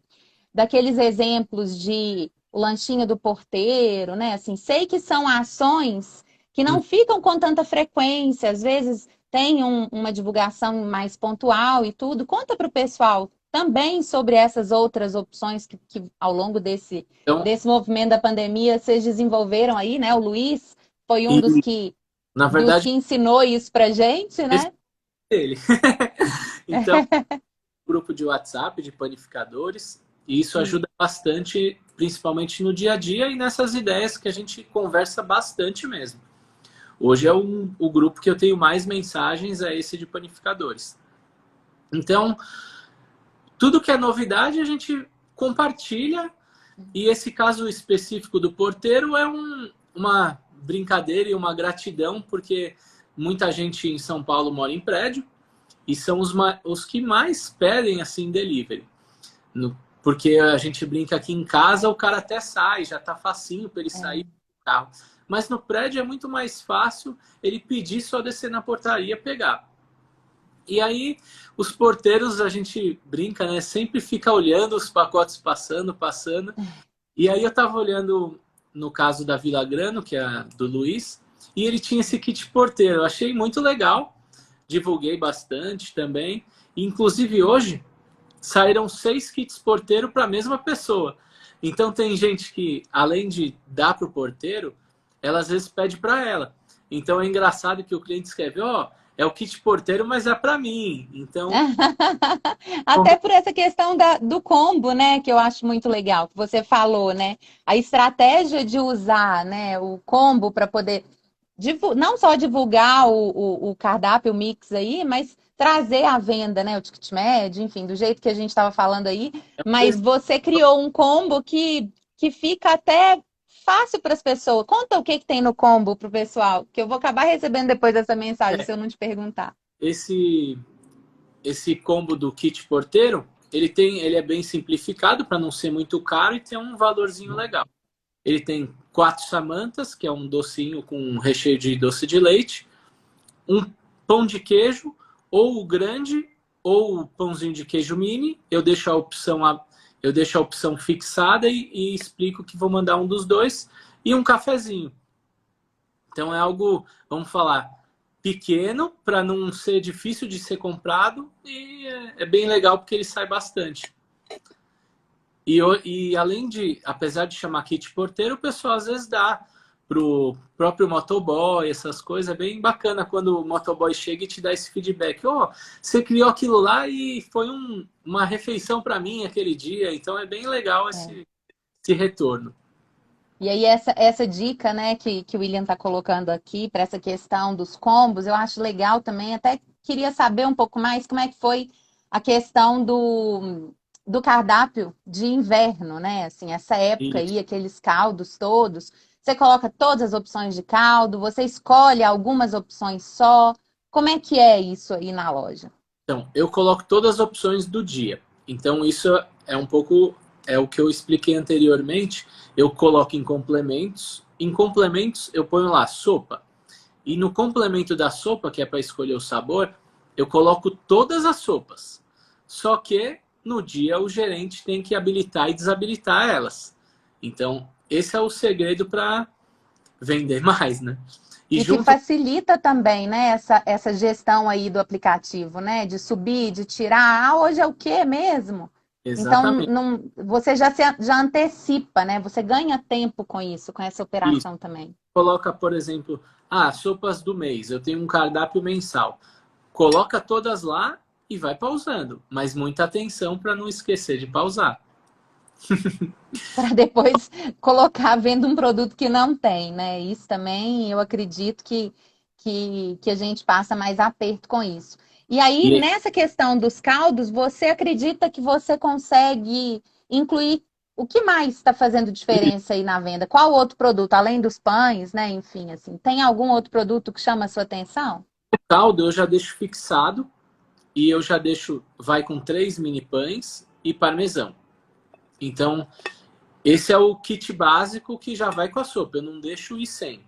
Speaker 1: daqueles exemplos de o lanchinho do porteiro, né? Assim, sei que são ações que não
Speaker 2: Hum.
Speaker 1: ficam com tanta frequência, às vezes tem uma divulgação mais pontual e tudo. Conta para o pessoal também sobre essas outras opções que ao longo
Speaker 2: Então,
Speaker 1: desse movimento da pandemia vocês desenvolveram aí, né? O Luiz foi um
Speaker 2: e na
Speaker 1: dos
Speaker 2: verdade,
Speaker 1: que ensinou isso pra gente,
Speaker 2: esse
Speaker 1: né?
Speaker 2: é ele. Então, grupo de WhatsApp de panificadores, e isso
Speaker 1: Sim.
Speaker 2: ajuda bastante, principalmente no dia a dia e nessas ideias que a gente conversa bastante mesmo. Hoje é o grupo que eu tenho mais mensagens, é esse de panificadores. Então, tudo que é novidade a gente compartilha, e esse caso específico do porteiro é uma brincadeira e uma gratidão, porque muita gente em São Paulo mora em prédio, e são os que mais pedem assim delivery. Porque a gente brinca aqui em casa, o cara até sai, já tá facinho para ele sair
Speaker 1: É.
Speaker 2: do carro. Mas no prédio é muito mais fácil ele pedir, só descer na portaria pegar. E aí os porteiros, a gente brinca, né? Sempre fica olhando os pacotes passando, passando. E aí eu tava olhando no caso da Vila Grano, que é do Luiz, e ele tinha esse kit porteiro. Eu achei muito legal, divulguei bastante também. Inclusive hoje saíram 6 kits porteiro para a mesma pessoa. Então tem gente que, além de dar para o porteiro, ela às vezes pede para ela. Então é engraçado que o cliente escreve, ó, oh, é o kit porteiro, mas é para mim. Então,
Speaker 1: Até por essa questão do combo, né, que eu acho muito legal, que você falou, né? A estratégia de usar, né, o combo para poder não só divulgar o cardápio, o mix aí, mas trazer à venda, né, o ticket médio, enfim, do jeito que a gente estava falando aí, mas você criou um combo que fica até fácil para as pessoas. Conta o que que tem no combo para o pessoal, que eu vou acabar recebendo depois dessa mensagem, se eu não te perguntar.
Speaker 2: esse esse combo do kit porteiro, ele é bem simplificado para não ser muito caro e tem um valorzinho legal. Ele tem 4 samantas, que é um docinho com um recheio de doce de leite, um pão de queijo, ou o grande, ou o pãozinho de queijo mini. Eu deixo a opção fixada e explico que vou mandar um dos dois, e um cafezinho. Então é algo, vamos falar, pequeno para não ser difícil de ser comprado, e é bem legal porque ele sai bastante. E além de, apesar de chamar kit porteiro, o pessoal às vezes dá pro próprio motoboy, essas coisas. É bem bacana quando o motoboy chega e te dá esse feedback. Ó, oh, você criou aquilo lá e foi uma refeição para mim aquele dia. Então é bem legal
Speaker 1: É.
Speaker 2: esse retorno.
Speaker 1: E aí, essa dica, né, que o William está colocando aqui para essa questão dos combos, eu acho legal também. Até queria saber um pouco mais como é que foi a questão do cardápio de inverno, né? Assim, essa época
Speaker 2: E,
Speaker 1: aí, aqueles caldos todos. Você coloca todas as opções de caldo, você escolhe algumas opções só. Como é que é isso aí na loja?
Speaker 2: então, eu coloco todas as opções do dia. Então, isso é um pouco é o que eu expliquei anteriormente. Eu coloco em complementos. Em complementos, eu ponho lá sopa. E no complemento da sopa, que é para escolher o sabor, eu coloco todas as sopas. Só que no dia o gerente tem que habilitar e desabilitar elas. Então, esse é o segredo para vender mais, né? E
Speaker 1: E que
Speaker 2: junto.
Speaker 1: facilita também, né, essa gestão aí do aplicativo, né? De subir, de tirar. Ah, hoje é o quê mesmo? Então,
Speaker 2: Exatamente.
Speaker 1: não, você já antecipa, né? Você ganha tempo com isso, com essa
Speaker 2: Isso.
Speaker 1: operação também.
Speaker 2: Coloca, por exemplo, sopas do mês. Eu tenho um cardápio mensal. Coloca todas lá e vai pausando. Mas muita atenção para não esquecer de pausar.
Speaker 1: Para depois colocar vendo um produto que não tem, né? Isso também eu acredito que a gente passa mais aperto com isso. E aí,
Speaker 2: E
Speaker 1: nessa questão dos caldos, você acredita que você consegue incluir o que mais está fazendo diferença aí na venda? Qual outro produto, além dos pães, né? Enfim, assim, tem algum outro produto que chama a sua atenção?
Speaker 2: O caldo eu já deixo fixado e eu já deixo, vai com 3 mini pães e parmesão. Então, esse é o kit básico que já vai com a sopa, eu não deixo ir sem.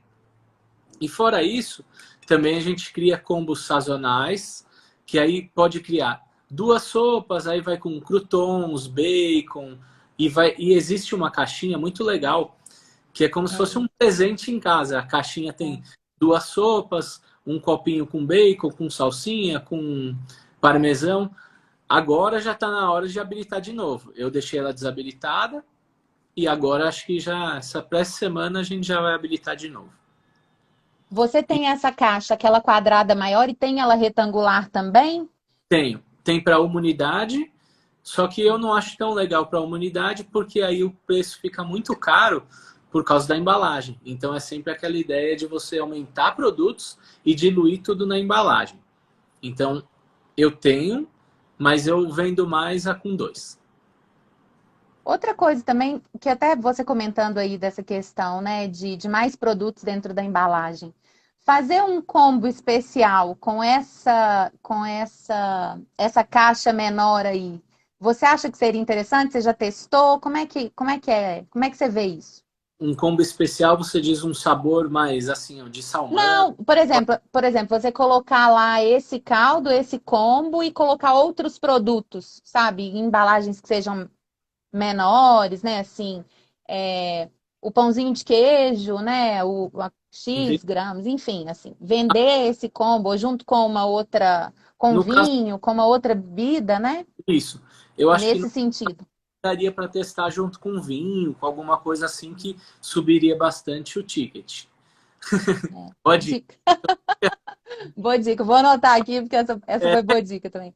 Speaker 2: E fora isso, também a gente cria combos sazonais, que aí pode criar 2 sopas, aí vai com croutons, bacon, e existe uma caixinha muito legal, que é como se fosse um presente em casa. A caixinha tem 2 sopas, um copinho com bacon, com salsinha, com parmesão. Agora já está na hora de habilitar de novo. Eu deixei ela desabilitada e agora acho que já essa pré-semana a gente já vai habilitar de novo.
Speaker 1: Você tem essa caixa, aquela quadrada maior, e tem ela retangular também?
Speaker 2: Tenho. Tem para uma unidade, só que eu não acho tão legal para uma unidade porque aí o preço fica muito caro por causa da embalagem. Então é sempre aquela ideia de você aumentar produtos e diluir tudo na embalagem. Então eu tenho, mas eu vendo mais a com 2.
Speaker 1: Outra coisa também, que até você comentando aí dessa questão, né, de mais produtos dentro da embalagem. Fazer um combo especial com essa caixa menor aí, você acha que seria interessante? Você já testou? Como é que você vê isso?
Speaker 2: Um combo especial, você diz um sabor mais assim, ó, de salmão.
Speaker 1: Não, por exemplo, você colocar lá esse caldo, esse combo e colocar outros produtos, sabe? Em embalagens que sejam menores, né? Assim, o pãozinho de queijo, né? A X gramas, enfim, assim, vender esse combo junto com uma outra, com
Speaker 2: No caso,
Speaker 1: vinho, com uma outra bebida, né?
Speaker 2: isso. Eu acho que
Speaker 1: Nesse sentido.
Speaker 2: daria para testar junto com vinho, com alguma coisa assim que subiria bastante o ticket.
Speaker 1: Boa
Speaker 2: Pode ir.
Speaker 1: dica. Boa dica. Vou anotar aqui, porque essa
Speaker 2: É,
Speaker 1: foi boa dica também.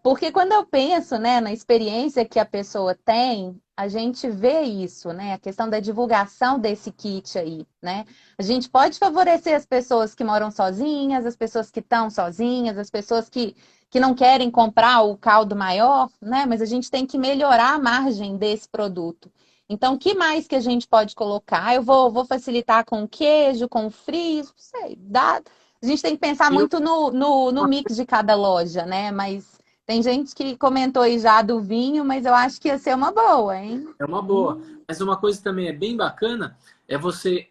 Speaker 1: Porque quando eu penso, né, na experiência que a pessoa tem, a gente vê isso, né? A questão da divulgação desse kit aí, né? A gente pode favorecer as pessoas que moram sozinhas, as pessoas que estão sozinhas, as pessoas que não querem comprar o caldo maior, né? Mas a gente tem que melhorar a margem desse produto. Então, o que mais que a gente pode colocar? Eu vou facilitar com queijo, com frios, não sei, dá. A gente tem que pensar
Speaker 2: e
Speaker 1: muito no mix de cada loja, né? Mas tem gente que comentou aí já do vinho, mas eu acho que ia ser uma boa, hein?
Speaker 2: é uma boa. Mas uma coisa também é bem bacana é você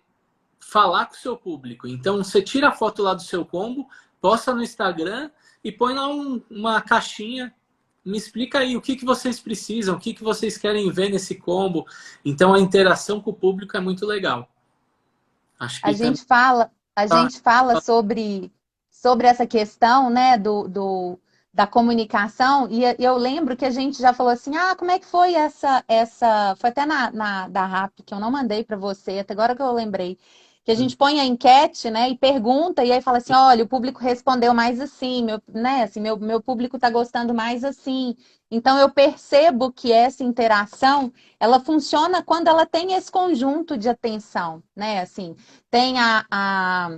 Speaker 2: falar com o seu público. Então, você tira a foto lá do seu combo, posta no Instagram e põe lá uma caixinha. Me explica aí o que vocês precisam, o que vocês querem ver nesse combo. Então, a interação com o público é muito legal. Acho
Speaker 1: A
Speaker 2: que também
Speaker 1: gente fala, a
Speaker 2: tá.
Speaker 1: gente fala sobre essa questão, né, da comunicação, e eu lembro que a gente já falou assim, como é que foi foi até da RAP, que eu não mandei para você, até agora que eu lembrei, que a gente põe a enquete, né, e pergunta, e aí fala assim, olha, o público respondeu mais assim, né, assim, meu público está gostando mais assim. Então, eu percebo que essa interação, ela funciona quando ela tem esse conjunto de atenção, né, assim, tem a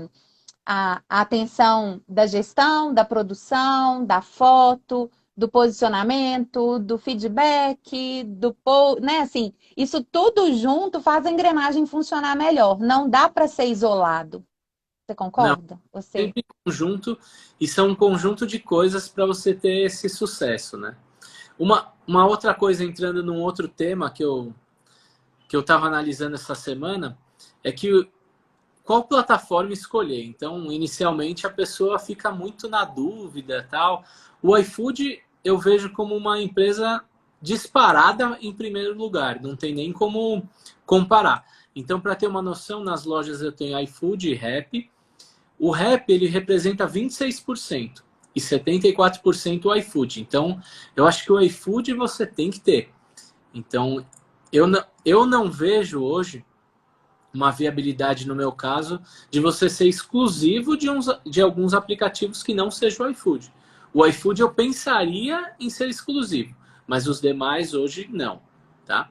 Speaker 1: atenção da gestão, da produção, da foto, do posicionamento, do feedback, né? Assim, isso tudo junto faz a engrenagem funcionar melhor. Não dá para ser isolado. Você
Speaker 2: Não,
Speaker 1: concorda? Você?
Speaker 2: sempre em conjunto, e são um conjunto de coisas para você ter esse sucesso, né? Uma outra coisa, entrando num outro tema que eu estava analisando essa semana, é que qual plataforma escolher. Então, inicialmente, a pessoa fica muito na dúvida, tal. O iFood eu vejo como uma empresa disparada em primeiro lugar, não tem nem como comparar. Então, para ter uma noção, nas lojas eu tenho iFood e Rappi. O Rappi, ele representa 26% e 74% o iFood. Então, eu acho que o iFood você tem que ter. Então, eu não vejo hoje uma viabilidade, no meu caso, de você ser exclusivo de alguns aplicativos que não seja o iFood. O iFood eu pensaria em ser exclusivo, mas os demais hoje não, tá?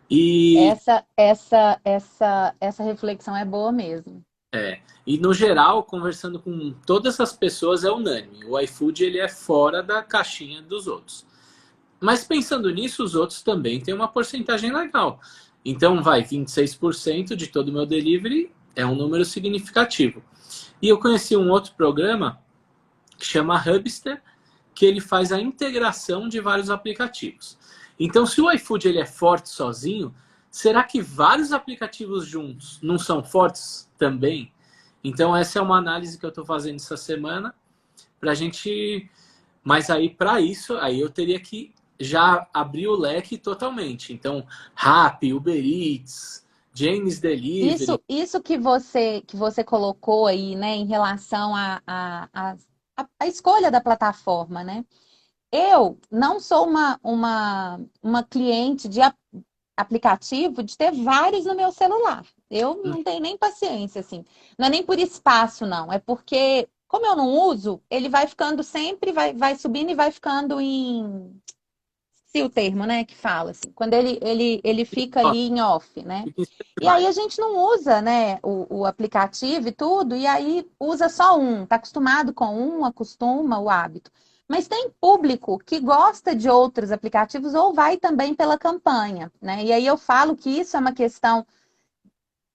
Speaker 2: E,
Speaker 1: Essa reflexão é boa mesmo.
Speaker 2: e no geral, conversando com todas as pessoas, é unânime. O iFood ele é fora da caixinha dos outros. Mas pensando nisso, os outros também têm uma porcentagem legal. Então, 26% de todo o meu delivery é um número significativo. E eu conheci um outro programa que chama Hubster, que ele faz a integração de vários aplicativos. Então, se o iFood ele é forte sozinho, será que vários aplicativos juntos não são fortes também? Então, essa é uma análise que eu estou fazendo essa semana para a gente. Mas aí, para isso, aí eu teria que já abrir o leque totalmente. Então, Rappi, Uber Eats, James Delivery.
Speaker 1: Isso que você colocou aí, né, em relação à escolha da plataforma, né? Eu não sou uma cliente de aplicativo de ter vários no meu celular. Eu não tenho nem paciência, assim. Não é nem por espaço, não. É porque, como eu não uso, ele vai ficando sempre, vai subindo e vai ficando em. Se o termo, né, que fala, assim. Quando ele fica ali em off, né?
Speaker 2: Fica em
Speaker 1: E aí
Speaker 2: stand-by.
Speaker 1: a gente não usa, né, o aplicativo e tudo, e aí usa só um. Tá acostumado com um, acostuma o hábito. Mas tem público que gosta de outros aplicativos ou vai também pela campanha, né? E aí eu falo que isso é uma questão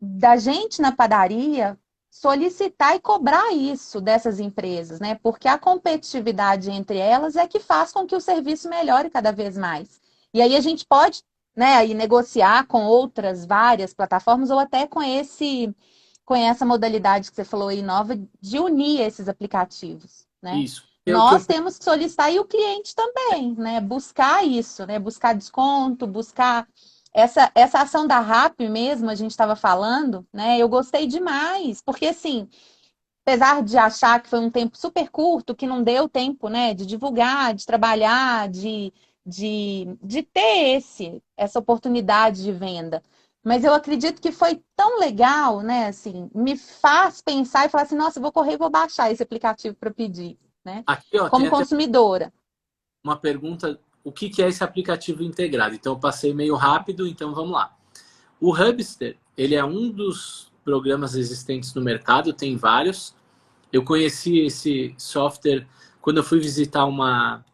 Speaker 1: da gente na padaria solicitar e cobrar isso dessas empresas, né? Porque a competitividade entre elas é que faz com que o serviço melhore cada vez mais. E aí a gente pode, né, aí negociar com outras várias plataformas ou até com essa modalidade que você falou aí nova de unir esses aplicativos, né?
Speaker 2: Isso. É o que eu
Speaker 1: Nós temos que solicitar e o cliente também, né? Buscar isso, né? Buscar desconto, buscar essa ação da RAP mesmo, a gente estava falando, né? Eu gostei demais, porque assim, apesar de achar que foi um tempo super curto, que não deu tempo, né, de divulgar, de trabalhar, de ter essa oportunidade de venda. Mas eu acredito que foi tão legal, né? Assim, me faz pensar e falar assim, nossa, eu vou correr e vou baixar esse aplicativo para pedir, né?
Speaker 2: aqui, ó, tem
Speaker 1: Como
Speaker 2: até
Speaker 1: consumidora.
Speaker 2: uma pergunta, o que que é esse aplicativo integrado? Então eu passei meio rápido, então vamos lá. O Hubster, ele é um dos programas existentes no mercado, tem vários. Eu conheci esse software quando eu fui visitar uma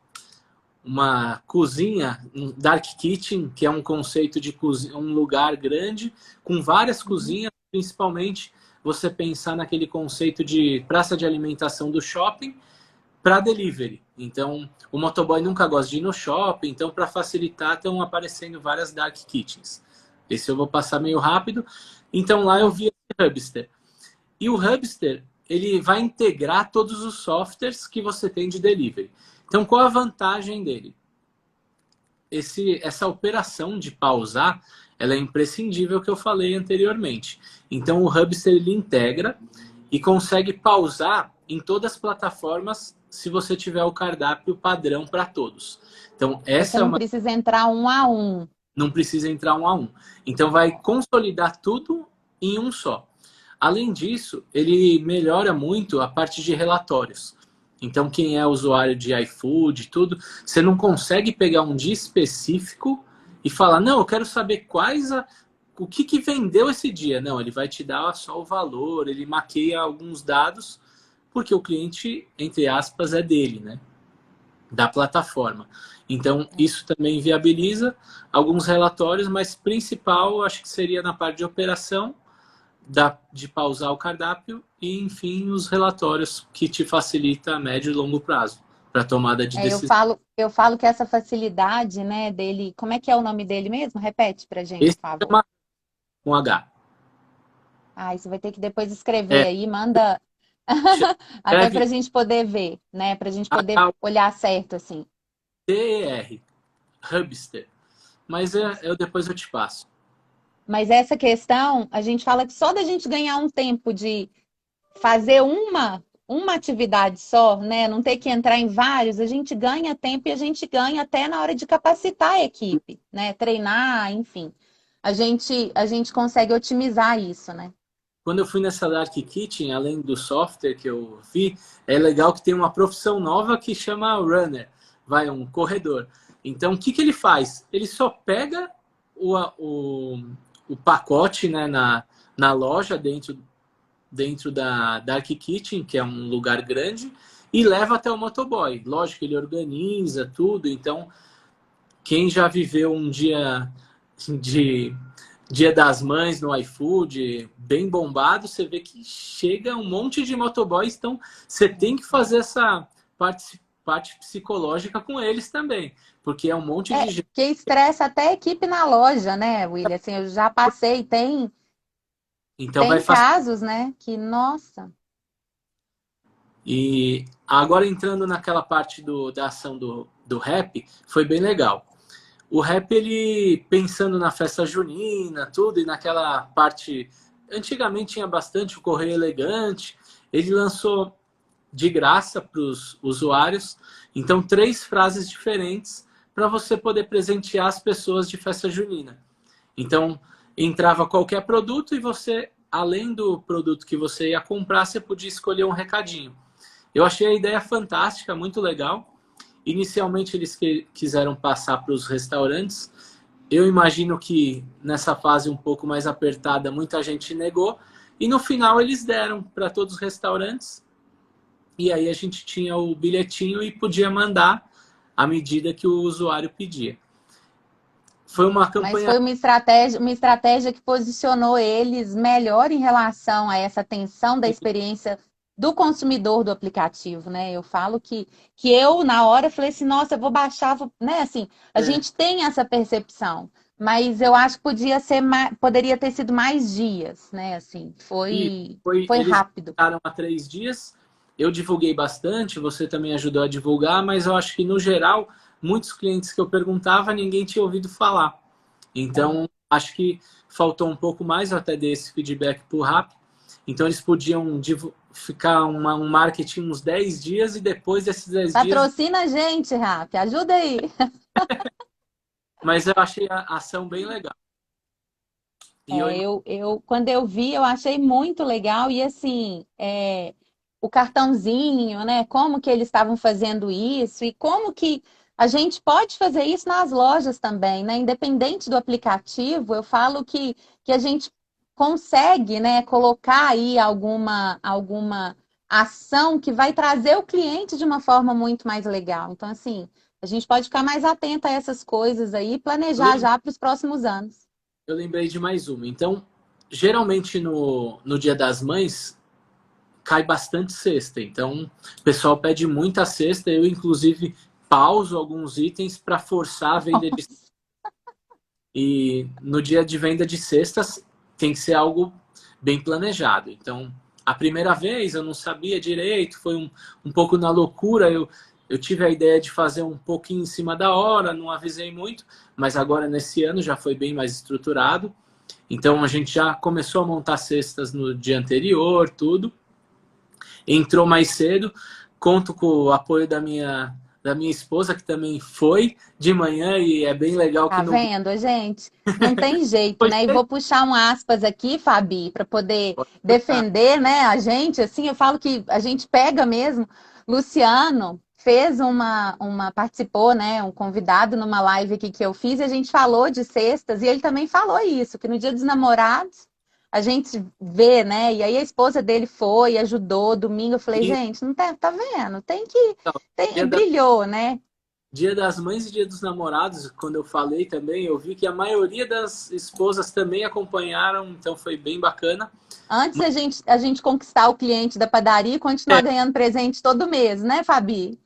Speaker 2: cozinha, um dark kitchen, que é um conceito de cozinha, um lugar grande com várias
Speaker 1: Uhum.
Speaker 2: cozinhas, principalmente você pensar naquele conceito de praça de alimentação do shopping para delivery. Então, o motoboy nunca gosta de ir no shopping, então para facilitar estão aparecendo várias dark kitchens. Esse eu vou passar meio rápido. Então lá eu
Speaker 1: Tá.
Speaker 2: vi o Hubster. E o Hubster, ele vai integrar todos os softwares que você tem de delivery. Então, qual a vantagem dele? Essa operação de pausar, ela é imprescindível que eu falei anteriormente. Então, o Hubster ele integra e consegue pausar em todas as plataformas se você tiver o cardápio padrão para todos. Então,
Speaker 1: Você
Speaker 2: essa é
Speaker 1: não
Speaker 2: uma.
Speaker 1: precisa entrar um a um.
Speaker 2: Não precisa entrar um a um. Então, vai consolidar tudo em um só. Além disso, ele melhora muito a parte de relatórios. Então, quem é usuário de iFood, tudo, você não consegue pegar um dia específico e falar, não, eu quero saber o que vendeu esse dia. Não, ele vai te dar só o valor, ele maqueia alguns dados, porque o cliente, entre aspas, é dele, né? Da plataforma. Então, isso também viabiliza alguns relatórios, mas principal, acho que seria na parte de operação, de pausar o cardápio e, enfim, os relatórios que te facilita a médio e longo prazo para tomada de
Speaker 1: É,
Speaker 2: decisão.
Speaker 1: eu falo que essa facilidade, né, dele, como é que é o nome dele mesmo? Repete pra gente,
Speaker 2: Esse
Speaker 1: por favor.
Speaker 2: chama com H.
Speaker 1: Ah, você vai ter que depois escrever
Speaker 2: É,
Speaker 1: aí, manda até pra
Speaker 2: escreve
Speaker 1: gente poder ver, né, pra gente poder olhar certo, assim.
Speaker 2: H-U-T-E-R, Hubster. Mas depois eu te passo.
Speaker 1: Mas essa questão, a gente fala que só da gente ganhar um tempo de fazer uma atividade só, né? Não ter que entrar em vários, a gente ganha tempo e a gente ganha até na hora de capacitar a equipe, né? Treinar, enfim. A gente consegue otimizar isso, né?
Speaker 2: Quando eu fui nessa Dark Kitchen, além do software que eu vi, é legal que tem uma profissão nova que chama runner, vai um corredor. Então, o que que ele faz? Ele só pega o pacote, né, na loja dentro da Dark Kitchen, que é um lugar grande, e leva até o motoboy. Lógico que ele organiza tudo, então quem já viveu um dia de Dia das Mães no iFood, bem bombado, você vê que chega um monte de motoboys, então você tem que fazer essa parte psicológica com eles também, porque é um monte de gente.
Speaker 1: Que estressa até a equipe na loja, né, William? Assim, eu já passei,
Speaker 2: Então vai
Speaker 1: tem
Speaker 2: facilitar.
Speaker 1: casos, né, que, nossa.
Speaker 2: E agora entrando naquela parte da ação do rap, foi bem legal. O rap, ele pensando na festa junina, tudo, e naquela parte. Antigamente tinha bastante o Correio Elegante, ele lançou de graça para os usuários, então 3 frases diferentes para você poder presentear as pessoas de festa junina. Então entrava qualquer produto e você, além do produto que você ia comprar, você podia escolher um recadinho. Eu achei a ideia fantástica, muito legal. Inicialmente eles quiseram passar para os restaurantes. Eu imagino que nessa fase um pouco mais apertada, muita gente negou. E no final eles deram para todos os restaurantes. E aí a gente tinha o bilhetinho e podia mandar à medida que o usuário pedia. Foi uma
Speaker 1: Mas
Speaker 2: campanha.
Speaker 1: foi uma estratégia que posicionou eles melhor em relação a essa atenção da experiência do consumidor do aplicativo, né? Eu falo que eu, na hora, falei assim, nossa, eu vou baixar, né? Assim, a
Speaker 2: É,
Speaker 1: gente tem essa percepção, mas eu acho que podia ser mais, poderia ter sido mais dias, né? Assim,
Speaker 2: e
Speaker 1: foi
Speaker 2: eles
Speaker 1: rápido.
Speaker 2: ficaram há 3 dias. Eu divulguei bastante, você também ajudou a divulgar, mas eu acho que, no geral, muitos clientes que eu perguntava, ninguém tinha ouvido falar.
Speaker 1: É.
Speaker 2: Então, acho que faltou um pouco mais, eu até dei esse feedback para o RAP. Então, eles podiam ficar um marketing uns 10 dias e depois desses 10 dias.
Speaker 1: Patrocina a gente, Rafa, ajuda aí.
Speaker 2: Mas eu achei a ação bem legal. E eu,
Speaker 1: Quando eu vi, eu achei muito legal e assim, o cartãozinho, né? Como que eles estavam fazendo isso e como que a gente pode fazer isso nas lojas também, né? Independente do aplicativo, eu falo que a gente consegue, né, colocar aí alguma ação que vai trazer o cliente de uma forma muito mais legal. Então, assim, a gente pode ficar mais atenta a essas coisas aí e
Speaker 2: eu
Speaker 1: planejar
Speaker 2: lem-
Speaker 1: já para os próximos anos.
Speaker 2: eu lembrei de mais uma. Então, geralmente no Dia das Mães, cai bastante cesta. Então, o pessoal pede muita cesta. Eu, inclusive, pauso alguns itens para forçar a venda de. E no dia de venda de cestas tem que ser algo bem planejado. Então, a primeira vez eu não sabia direito, foi um pouco na loucura. Eu tive a ideia de fazer um pouquinho em cima da hora, não avisei muito, mas agora nesse ano já foi bem mais estruturado. Então, a gente já começou a montar cestas no dia anterior, tudo. Entrou mais cedo, conto com o apoio da minha esposa, que também foi de manhã, e é bem legal que
Speaker 1: Tá
Speaker 2: no
Speaker 1: vendo, gente? Não tem jeito,
Speaker 2: Foi
Speaker 1: né? E vou puxar um aspas aqui, Fabi, para poder
Speaker 2: puxar.
Speaker 1: defender, né, a gente, assim, eu falo que a gente pega mesmo. Luciano fez participou, né, um convidado numa live aqui que eu fiz, e a gente falou de cestas, e ele também falou isso, que no Dia dos Namorados a gente vê, né? E aí a esposa dele foi, ajudou, domingo, eu falei,
Speaker 2: E,
Speaker 1: gente, não tá vendo?
Speaker 2: então,
Speaker 1: Tem, brilhou, né?
Speaker 2: Dia das Mães e Dia dos Namorados, quando eu falei também, eu vi que a maioria das esposas também acompanharam, então foi bem bacana.
Speaker 1: Antes a gente conquistar o cliente da padaria e continuar
Speaker 2: É,
Speaker 1: ganhando presente todo mês, né, Fabi?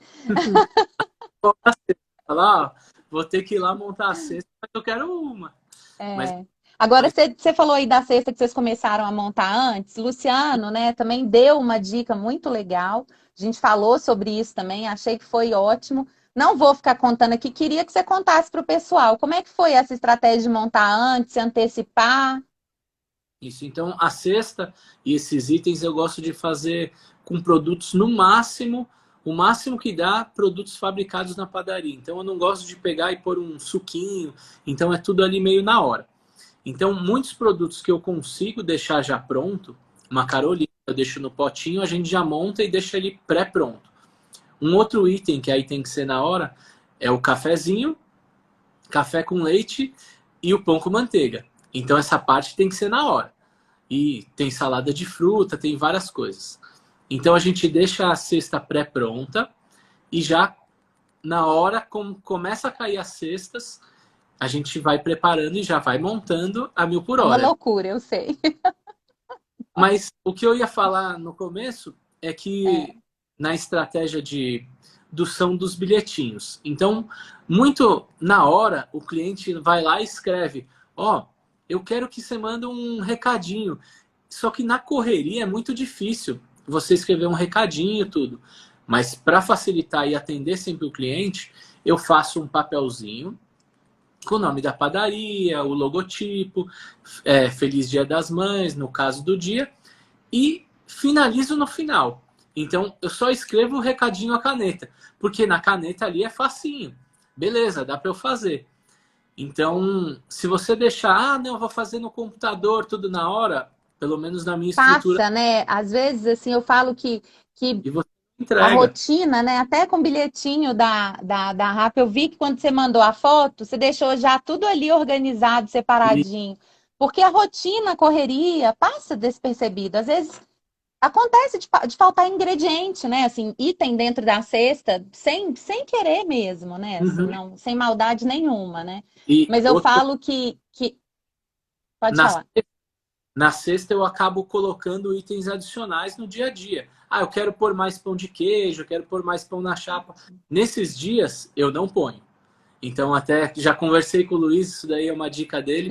Speaker 2: falar, ó, vou ter que ir lá montar a cesta, mas eu quero uma. Mas,
Speaker 1: É. Agora,
Speaker 2: mas
Speaker 1: você falou aí da cesta que vocês começaram a montar antes. Luciano, né, também deu uma dica muito legal. A gente falou sobre isso também, achei que foi ótimo. Não vou ficar contando aqui, queria que você contasse para o pessoal. Como é que foi essa estratégia de montar antes, se antecipar?
Speaker 2: isso, então a cesta e esses itens eu gosto de fazer com produtos no máximo, o máximo que dá, produtos fabricados na padaria. Então eu não gosto de pegar e pôr um suquinho, então é tudo ali meio na hora. Então, muitos produtos que eu consigo deixar já pronto, uma Carolina, eu deixo no potinho, a gente já monta e deixa ele pré-pronto. Um outro item que aí tem que ser na hora é o cafezinho, café com leite e o pão com manteiga. Então, essa parte tem que ser na hora. E tem salada de fruta, tem várias coisas. Então, a gente deixa a cesta pré-pronta e já na hora, como começa a cair as cestas, a gente vai preparando e já vai montando a 1.000 por
Speaker 1: É uma
Speaker 2: hora.
Speaker 1: loucura, eu sei.
Speaker 2: Mas o que eu ia falar no começo é
Speaker 1: É.
Speaker 2: que na estratégia de indução dos bilhetinhos. Então, muito na hora, o cliente vai lá e escreve: Ó, eu quero que você mande um recadinho. Só que na correria é muito difícil você escrever um recadinho e tudo. Mas para facilitar e atender sempre o cliente, eu faço um papelzinho com o nome da padaria, o logotipo, Feliz Dia das Mães, no caso do dia, e finalizo no final. Então, eu só escrevo o recadinho à caneta, porque na caneta ali é facinho. Beleza, dá para eu fazer. Então, se você deixar, não, eu vou fazer no computador tudo na hora, pelo menos na minha estrutura,
Speaker 1: Passa, né? Às vezes, assim, eu falo que
Speaker 2: e você
Speaker 1: a
Speaker 2: entrega.
Speaker 1: rotina, né? Até com o bilhetinho da RAP, eu vi que quando você mandou a foto, você deixou já tudo ali organizado,
Speaker 2: E,
Speaker 1: separadinho. Porque a rotina, a correria, passa despercebido. Às vezes acontece de faltar ingrediente, né? Assim, item dentro da cesta, sem querer mesmo, né? Assim,
Speaker 2: uhum.
Speaker 1: não, sem maldade nenhuma, né?
Speaker 2: E
Speaker 1: Mas eu
Speaker 2: outra,
Speaker 1: falo que... Pode
Speaker 2: na
Speaker 1: falar.
Speaker 2: Na sexta eu acabo colocando itens adicionais no dia a dia. Eu quero pôr mais pão de queijo, eu quero pôr mais pão na chapa. Nesses dias eu não ponho. Então até já conversei com o Luiz, isso daí é uma dica dele.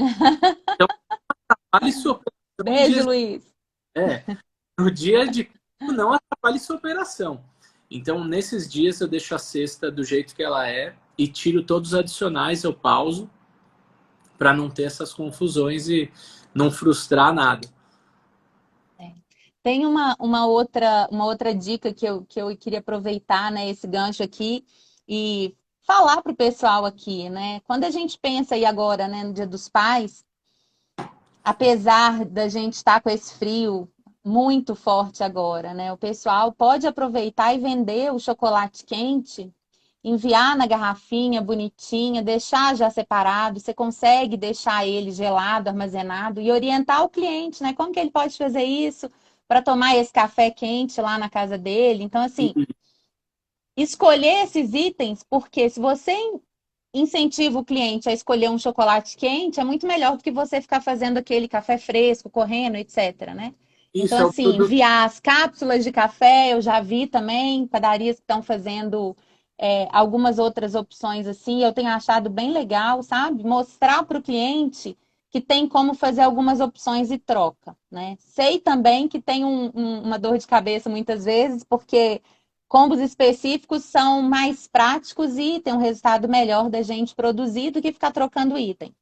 Speaker 2: Então, atrapalhe sua operação em
Speaker 1: Beijo,
Speaker 2: dias.
Speaker 1: Luiz.
Speaker 2: É, no dia de não atrapalhe sua operação. Então, nesses dias eu deixo a cesta do jeito que ela é e tiro todos os adicionais, eu pauso para não ter essas confusões e não frustrar nada.
Speaker 1: Tem uma outra dica que eu queria aproveitar, né, esse gancho aqui e falar para o pessoal aqui, né? Quando a gente pensa aí agora, né, no Dia dos Pais, apesar da gente estar com esse frio muito forte agora, né? O pessoal pode aproveitar e vender o chocolate quente, enviar na garrafinha bonitinha, deixar já separado. Você consegue deixar ele gelado, armazenado e orientar o cliente, né? Como que ele pode fazer isso para tomar esse café quente lá na casa dele? Então, assim, escolher esses itens, porque se você incentiva o cliente a escolher um chocolate quente, é muito melhor do que você ficar fazendo aquele café fresco, correndo, etc, né? Então,
Speaker 2: Isso é o
Speaker 1: assim,
Speaker 2: produto.
Speaker 1: enviar as cápsulas de café, eu já vi também, padarias que estão fazendo algumas outras opções assim, eu tenho achado bem legal, sabe? Mostrar para o cliente que tem como fazer algumas opções e troca, né? Sei também que tem uma dor de cabeça muitas vezes, porque combos específicos são mais práticos e tem um resultado melhor da gente produzir do que ficar trocando item.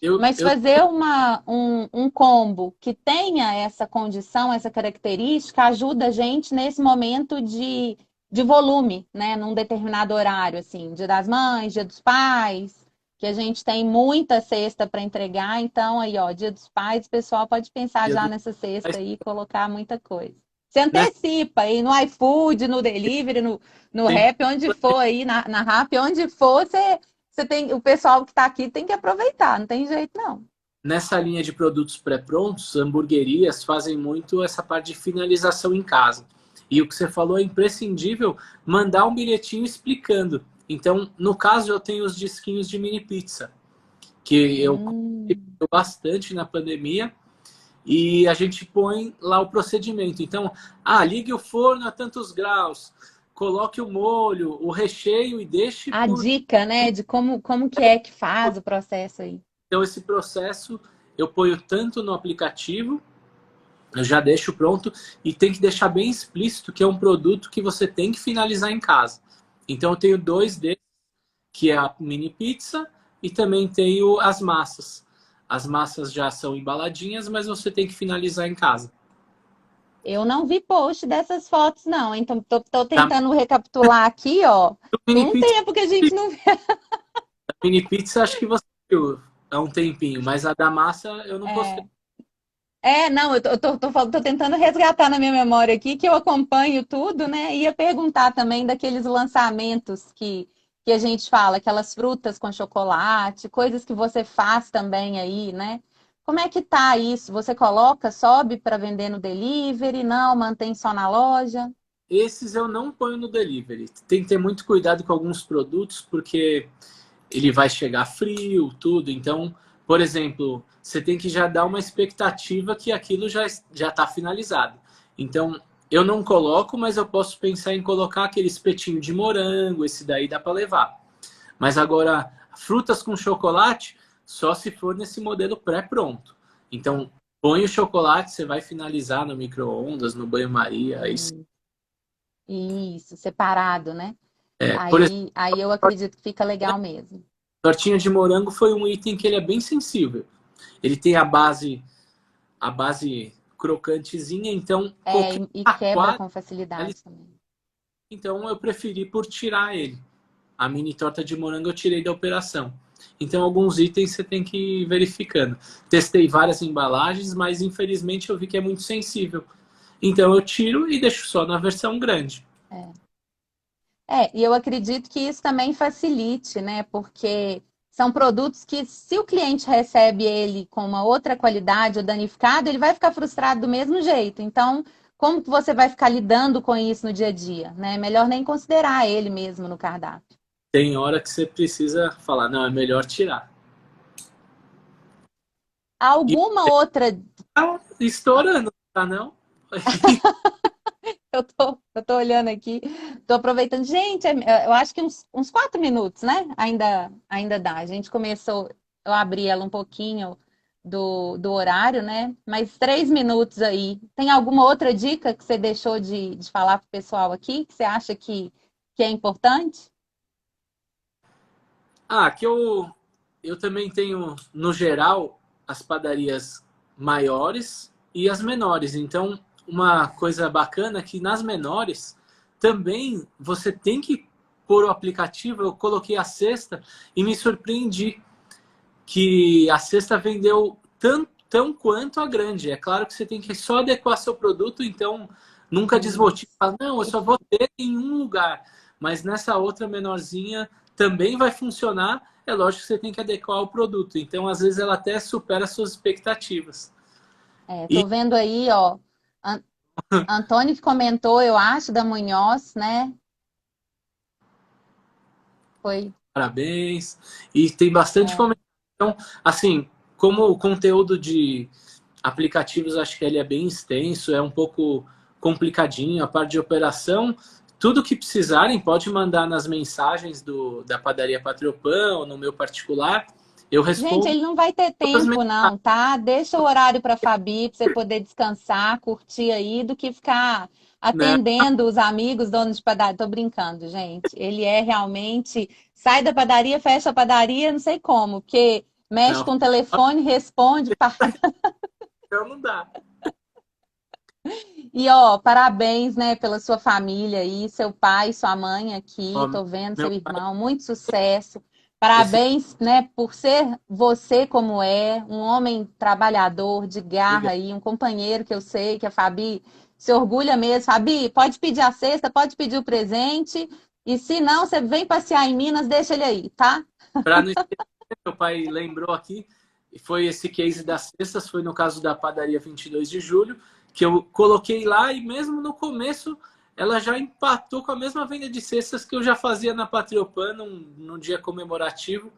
Speaker 2: Eu,
Speaker 1: Mas
Speaker 2: eu,
Speaker 1: fazer um combo que tenha essa condição, essa característica, ajuda a gente nesse momento de volume, né? Num determinado horário, assim, Dia das Mães, Dia dos Pais, que a gente tem muita cesta para entregar. Então, aí, ó, Dia dos Pais, o pessoal pode pensar
Speaker 2: dia
Speaker 1: já
Speaker 2: do-
Speaker 1: nessa cesta aí e colocar muita coisa. Você
Speaker 2: né,
Speaker 1: antecipa aí no iFood, no delivery, no
Speaker 2: tem-
Speaker 1: Rap, onde for aí, na Rap, onde for, você tem, o pessoal que está aqui tem que aproveitar, não tem jeito não.
Speaker 2: nessa linha de produtos pré-prontos, hamburguerias fazem muito essa parte de finalização em casa. E o que você falou é imprescindível mandar um bilhetinho explicando. Então, no caso, eu tenho os disquinhos de mini pizza, que eu comprei
Speaker 1: Hum.
Speaker 2: bastante na pandemia, e a gente põe lá o procedimento. Então, ligue o forno a tantos graus, coloque o molho, o recheio e deixe
Speaker 1: A
Speaker 2: por.
Speaker 1: dica, né, de como que é que faz o processo aí.
Speaker 2: Então, esse processo eu ponho tanto no aplicativo, eu já deixo pronto, e tem que deixar bem explícito que é um produto que você tem que finalizar em casa. Então, eu tenho dois deles, que é a mini pizza e também tenho as massas. As massas já são embaladinhas, mas você tem que finalizar em casa.
Speaker 1: Eu não vi post dessas fotos, não. Então, tô
Speaker 2: Da
Speaker 1: tentando recapitular aqui, ó. Tem
Speaker 2: mini
Speaker 1: um
Speaker 2: pizza,
Speaker 1: tempo que a gente não vê.
Speaker 2: mini pizza acho que você viu há um tempinho, mas a da massa eu não postei.
Speaker 1: Não, tô tentando resgatar na minha memória aqui, que eu acompanho tudo, né? Ia perguntar também daqueles lançamentos que a gente fala, aquelas frutas com chocolate, coisas que você faz também aí, né? Como é que tá isso? Você coloca, sobe para vender no delivery? Não, mantém só na loja?
Speaker 2: esses eu não ponho no delivery. Tem que ter muito cuidado com alguns produtos, porque ele vai chegar frio, tudo. Então, por exemplo, você tem que já dar uma expectativa que aquilo já está finalizado. Então, eu não coloco, mas eu posso pensar em colocar aquele espetinho de morango, esse daí dá para levar. Mas agora, frutas com chocolate, só se for nesse modelo pré-pronto. Então, põe o chocolate, você vai finalizar no micro-ondas, no banho-maria.
Speaker 1: Isso, separado, né?
Speaker 2: Por exemplo,
Speaker 1: Aí eu acredito que fica legal mesmo.
Speaker 2: tortinha de morango foi um item que ele é bem sensível. Ele tem a base crocantezinha, então qualquer
Speaker 1: E quebra
Speaker 2: aquário,
Speaker 1: com facilidade também.
Speaker 2: então eu preferi por tirar ele. A mini torta de morango eu tirei da operação. Então alguns itens você tem que ir verificando. Testei várias embalagens, mas infelizmente eu vi que é muito sensível. Então eu tiro e deixo só na versão grande.
Speaker 1: E eu acredito que isso também facilite, né? Porque são produtos que, se o cliente recebe ele com uma outra qualidade ou danificado, ele vai ficar frustrado do mesmo jeito. Então, como que você vai ficar lidando com isso no dia a dia, né? Melhor nem considerar ele mesmo no cardápio.
Speaker 2: Tem hora que você precisa falar, não, é melhor tirar. E
Speaker 1: Alguma outra.
Speaker 2: tá estourando, tá não?
Speaker 1: Eu tô olhando aqui, tô aproveitando. Gente, eu acho que uns 4 minutos, né? Ainda dá. A gente começou, eu abri ela um pouquinho do horário, né? Mas 3 minutos aí. Tem alguma outra dica que você deixou de falar pro pessoal aqui, que você acha que é importante?
Speaker 2: Que eu também tenho, no geral, as padarias maiores e as menores. Então, uma coisa bacana é que nas menores também você tem que pôr o aplicativo. Eu coloquei a cesta e me surpreendi que a cesta vendeu tão quanto a grande. É claro que você tem que só adequar seu produto, então nunca desmotiva. Não, eu só vou ter em um lugar. Mas nessa outra menorzinha também vai funcionar. É lógico que você tem que adequar o produto. Então, às vezes, ela até supera suas expectativas. E
Speaker 1: Tô vendo aí, ó. An- Antônio que comentou, eu acho, da Munhoz, né? Foi.
Speaker 2: parabéns. E tem bastante
Speaker 1: É,
Speaker 2: comentário. Então, assim, como o conteúdo de aplicativos, acho que ele é bem extenso, é um pouco complicadinho, a parte de operação, tudo que precisarem, pode mandar nas mensagens da Padaria Patriopan ou no meu particular, eu
Speaker 1: Gente,
Speaker 2: respondo
Speaker 1: ele não vai ter
Speaker 2: todas as
Speaker 1: tempo, não, tá? Deixa o horário para a Fabi, para você poder descansar, curtir aí, do que ficar
Speaker 2: né?
Speaker 1: atendendo os amigos, donos de padaria. Tô brincando, gente. Ele é realmente. Sai da padaria, fecha a padaria, não sei como, porque mexe
Speaker 2: Não,
Speaker 1: com o telefone, responde, paga.
Speaker 2: então não dá.
Speaker 1: E, ó, parabéns, né, pela sua família aí, seu pai, sua mãe aqui,
Speaker 2: Ó,
Speaker 1: tô vendo
Speaker 2: meu
Speaker 1: seu
Speaker 2: pai,
Speaker 1: irmão, muito sucesso.
Speaker 2: esse
Speaker 1: Parabéns, né, por ser você como é, um homem trabalhador, de garra
Speaker 2: obrigado.
Speaker 1: aí, um companheiro que eu sei que a Fabi se orgulha mesmo. Fabi, pode pedir a cesta, pode pedir o presente, e se não, você vem passear em Minas, deixa ele aí, tá?
Speaker 2: Para não esquecer, meu pai lembrou aqui, e foi esse case das cestas, foi no caso da padaria 22 de julho, que eu coloquei lá e mesmo no começo ela já empatou com a mesma venda de cestas que eu já fazia na Patriopan num dia comemorativo.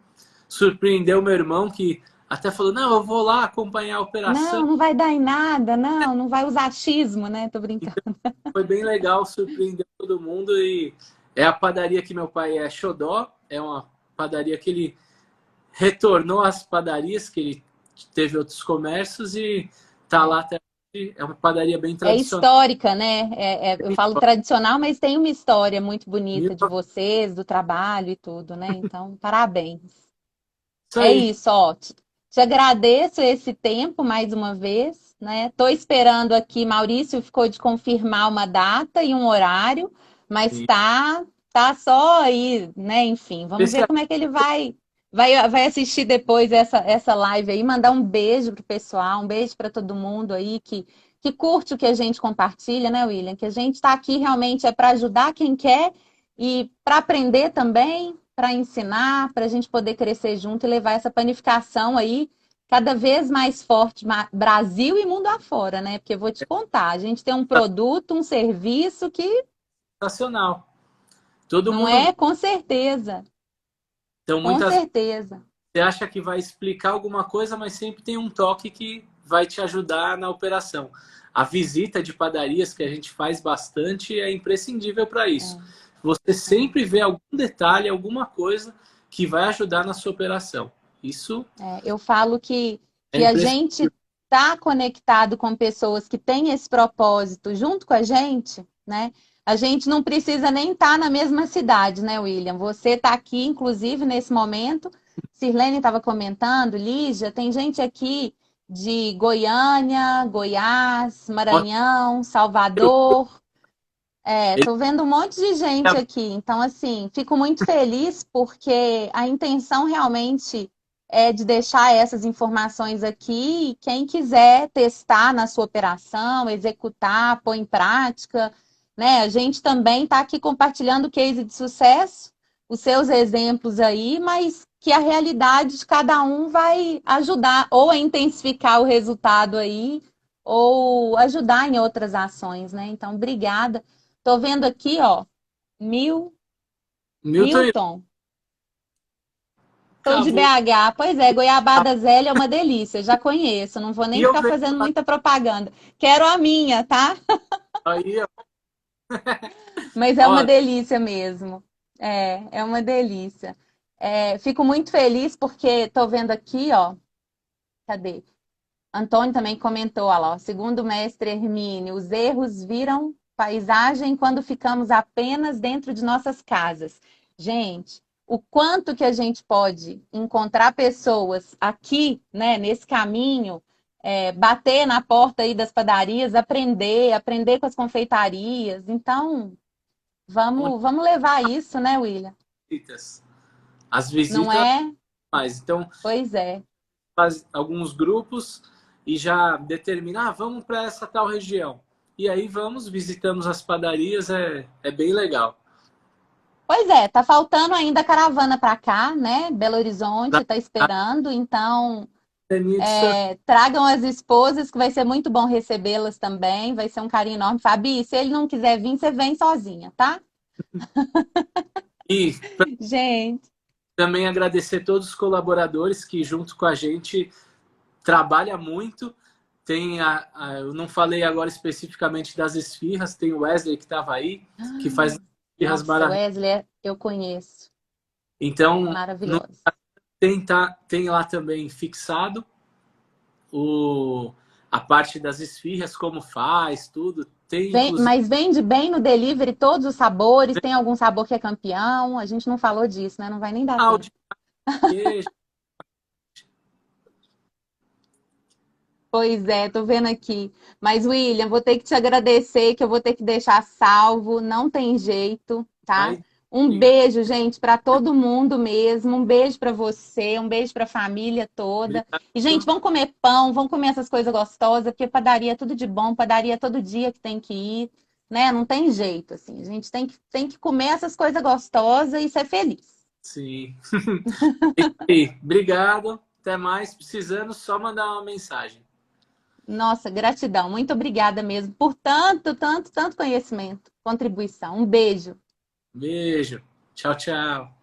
Speaker 2: Surpreendeu meu irmão que até falou, não, eu vou lá acompanhar a operação.
Speaker 1: Não, não vai dar em nada, não, não vai usar achismo, né? Tô brincando.
Speaker 2: Então foi bem legal, surpreendeu todo mundo e é a padaria que meu pai é xodó, é uma padaria que ele retornou às padarias, que ele teve outros comércios e tá lá até hoje. É uma padaria bem
Speaker 1: É
Speaker 2: tradicional.
Speaker 1: histórica, né? Eu falo tradicional, mas tem uma história muito bonita de vocês, do trabalho e tudo, né? Então, parabéns.
Speaker 2: Isso
Speaker 1: É
Speaker 2: aí.
Speaker 1: isso, ó. Te agradeço esse tempo mais uma vez, né? Tô esperando aqui, Maurício ficou de confirmar uma data e um horário, mas
Speaker 2: E
Speaker 1: tá só aí, né? Enfim, vamos ver como é que ele vai assistir depois essa live aí, mandar um beijo pro pessoal, um beijo para todo mundo aí que curte o que a gente compartilha, né, William? Que a gente está aqui realmente é para ajudar quem quer e para aprender também, para ensinar, para a gente poder crescer junto e levar essa panificação aí cada vez mais forte, Brasil e mundo afora, né? Porque eu vou te contar, a gente tem um produto, um serviço que
Speaker 2: sensacional. Todo
Speaker 1: Não
Speaker 2: mundo.
Speaker 1: é? Com certeza,
Speaker 2: Então,
Speaker 1: com
Speaker 2: muitas vezes
Speaker 1: certeza.
Speaker 2: você acha que vai explicar alguma coisa, mas sempre tem um toque que vai te ajudar na operação. A visita de padarias que a gente faz bastante é imprescindível para isso.
Speaker 1: É,
Speaker 2: Você
Speaker 1: é.
Speaker 2: sempre vê algum detalhe, alguma coisa que vai ajudar na sua operação. Isso
Speaker 1: Eu falo
Speaker 2: é
Speaker 1: que a
Speaker 2: imprescindível.
Speaker 1: gente está conectado com pessoas que têm esse propósito junto com a gente, né? A gente não precisa nem estar na mesma cidade, né, William? Você está aqui, inclusive, nesse momento. Sirlene estava comentando, Lígia, tem gente aqui de Goiânia, Goiás, Maranhão, Salvador.
Speaker 2: Ele
Speaker 1: Tô vendo um monte de gente aqui. Então, assim, fico muito feliz porque a intenção realmente é de deixar essas informações aqui. E quem quiser testar na sua operação, executar, pôr em prática, né? A gente também está aqui compartilhando case de sucesso, os seus exemplos aí, mas que a realidade de cada um vai ajudar ou a intensificar o resultado aí, ou ajudar em outras ações, né? Então, obrigada. Tô vendo aqui, ó,
Speaker 2: Milton,
Speaker 1: Milton. Sou de
Speaker 2: acabou.
Speaker 1: BH. Pois é, goiabada Zélia é uma delícia, já conheço. Não vou
Speaker 2: E
Speaker 1: nem
Speaker 2: eu
Speaker 1: ficar
Speaker 2: venho
Speaker 1: fazendo muita propaganda. Quero a minha, tá?
Speaker 2: aí,
Speaker 1: Mas é uma
Speaker 2: ó,
Speaker 1: delícia mesmo. É uma delícia. Fico muito feliz porque tô vendo aqui, ó. Cadê? Antônio também comentou, olha lá, ó, segundo o mestre Hermínio, os erros viram paisagem quando ficamos apenas dentro de nossas casas. Gente, o quanto que a gente pode encontrar pessoas aqui, né, nesse caminho, bater na porta aí das padarias, aprender com as confeitarias. Então,
Speaker 2: onde
Speaker 1: vamos levar isso, né, William?
Speaker 2: visitas? As
Speaker 1: Não
Speaker 2: visitas,
Speaker 1: é?
Speaker 2: mais. Então,
Speaker 1: Pois é.
Speaker 2: faz alguns grupos e já determina, vamos para essa tal região. E aí vamos, visitamos as padarias, é bem legal.
Speaker 1: Pois é, tá faltando ainda a caravana para cá, né? Belo
Speaker 2: Pra
Speaker 1: Horizonte tá esperando, então
Speaker 2: pandemia de surf,
Speaker 1: tragam as esposas, que vai ser muito bom recebê-las também, vai ser um carinho enorme. Fabi, se ele não quiser vir, você vem sozinha, tá?
Speaker 2: e
Speaker 1: Gente,
Speaker 2: também agradecer todos os colaboradores que junto com a gente trabalha muito. Tem eu não falei agora especificamente das esfirras, tem o Wesley que estava aí, que faz esfirras
Speaker 1: nossa,
Speaker 2: maravilhosas.
Speaker 1: Wesley, eu conheço,
Speaker 2: Então,
Speaker 1: maravilhoso.
Speaker 2: tem lá também fixado o, a parte das esfirras, como faz, tudo. Tem, inclusive,
Speaker 1: Mas vende bem no delivery todos os sabores, tem algum sabor que é campeão? A gente não falou disso, né? Não vai nem dar
Speaker 2: o
Speaker 1: tempo.
Speaker 2: de queijo.
Speaker 1: Pois é, tô vendo aqui. Mas, William, vou ter que te agradecer, que eu vou ter que deixar salvo, não tem jeito, tá?
Speaker 2: Mas,
Speaker 1: Um
Speaker 2: diga,
Speaker 1: beijo, gente, para todo mundo mesmo. Um beijo para você, um beijo para a família toda. E, gente,
Speaker 2: obrigado.
Speaker 1: vamos comer pão, vamos comer essas coisas gostosas, porque padaria é tudo de bom, padaria é todo dia que tem que ir, né? Não tem jeito, assim. A gente tem que comer essas coisas gostosas e ser feliz.
Speaker 2: Sim. E obrigado. Até mais. Precisando, só mandar uma mensagem.
Speaker 1: Nossa, gratidão. Muito obrigada mesmo por tanto, tanto, tanto conhecimento, contribuição. Um beijo.
Speaker 2: Beijo. Tchau, tchau.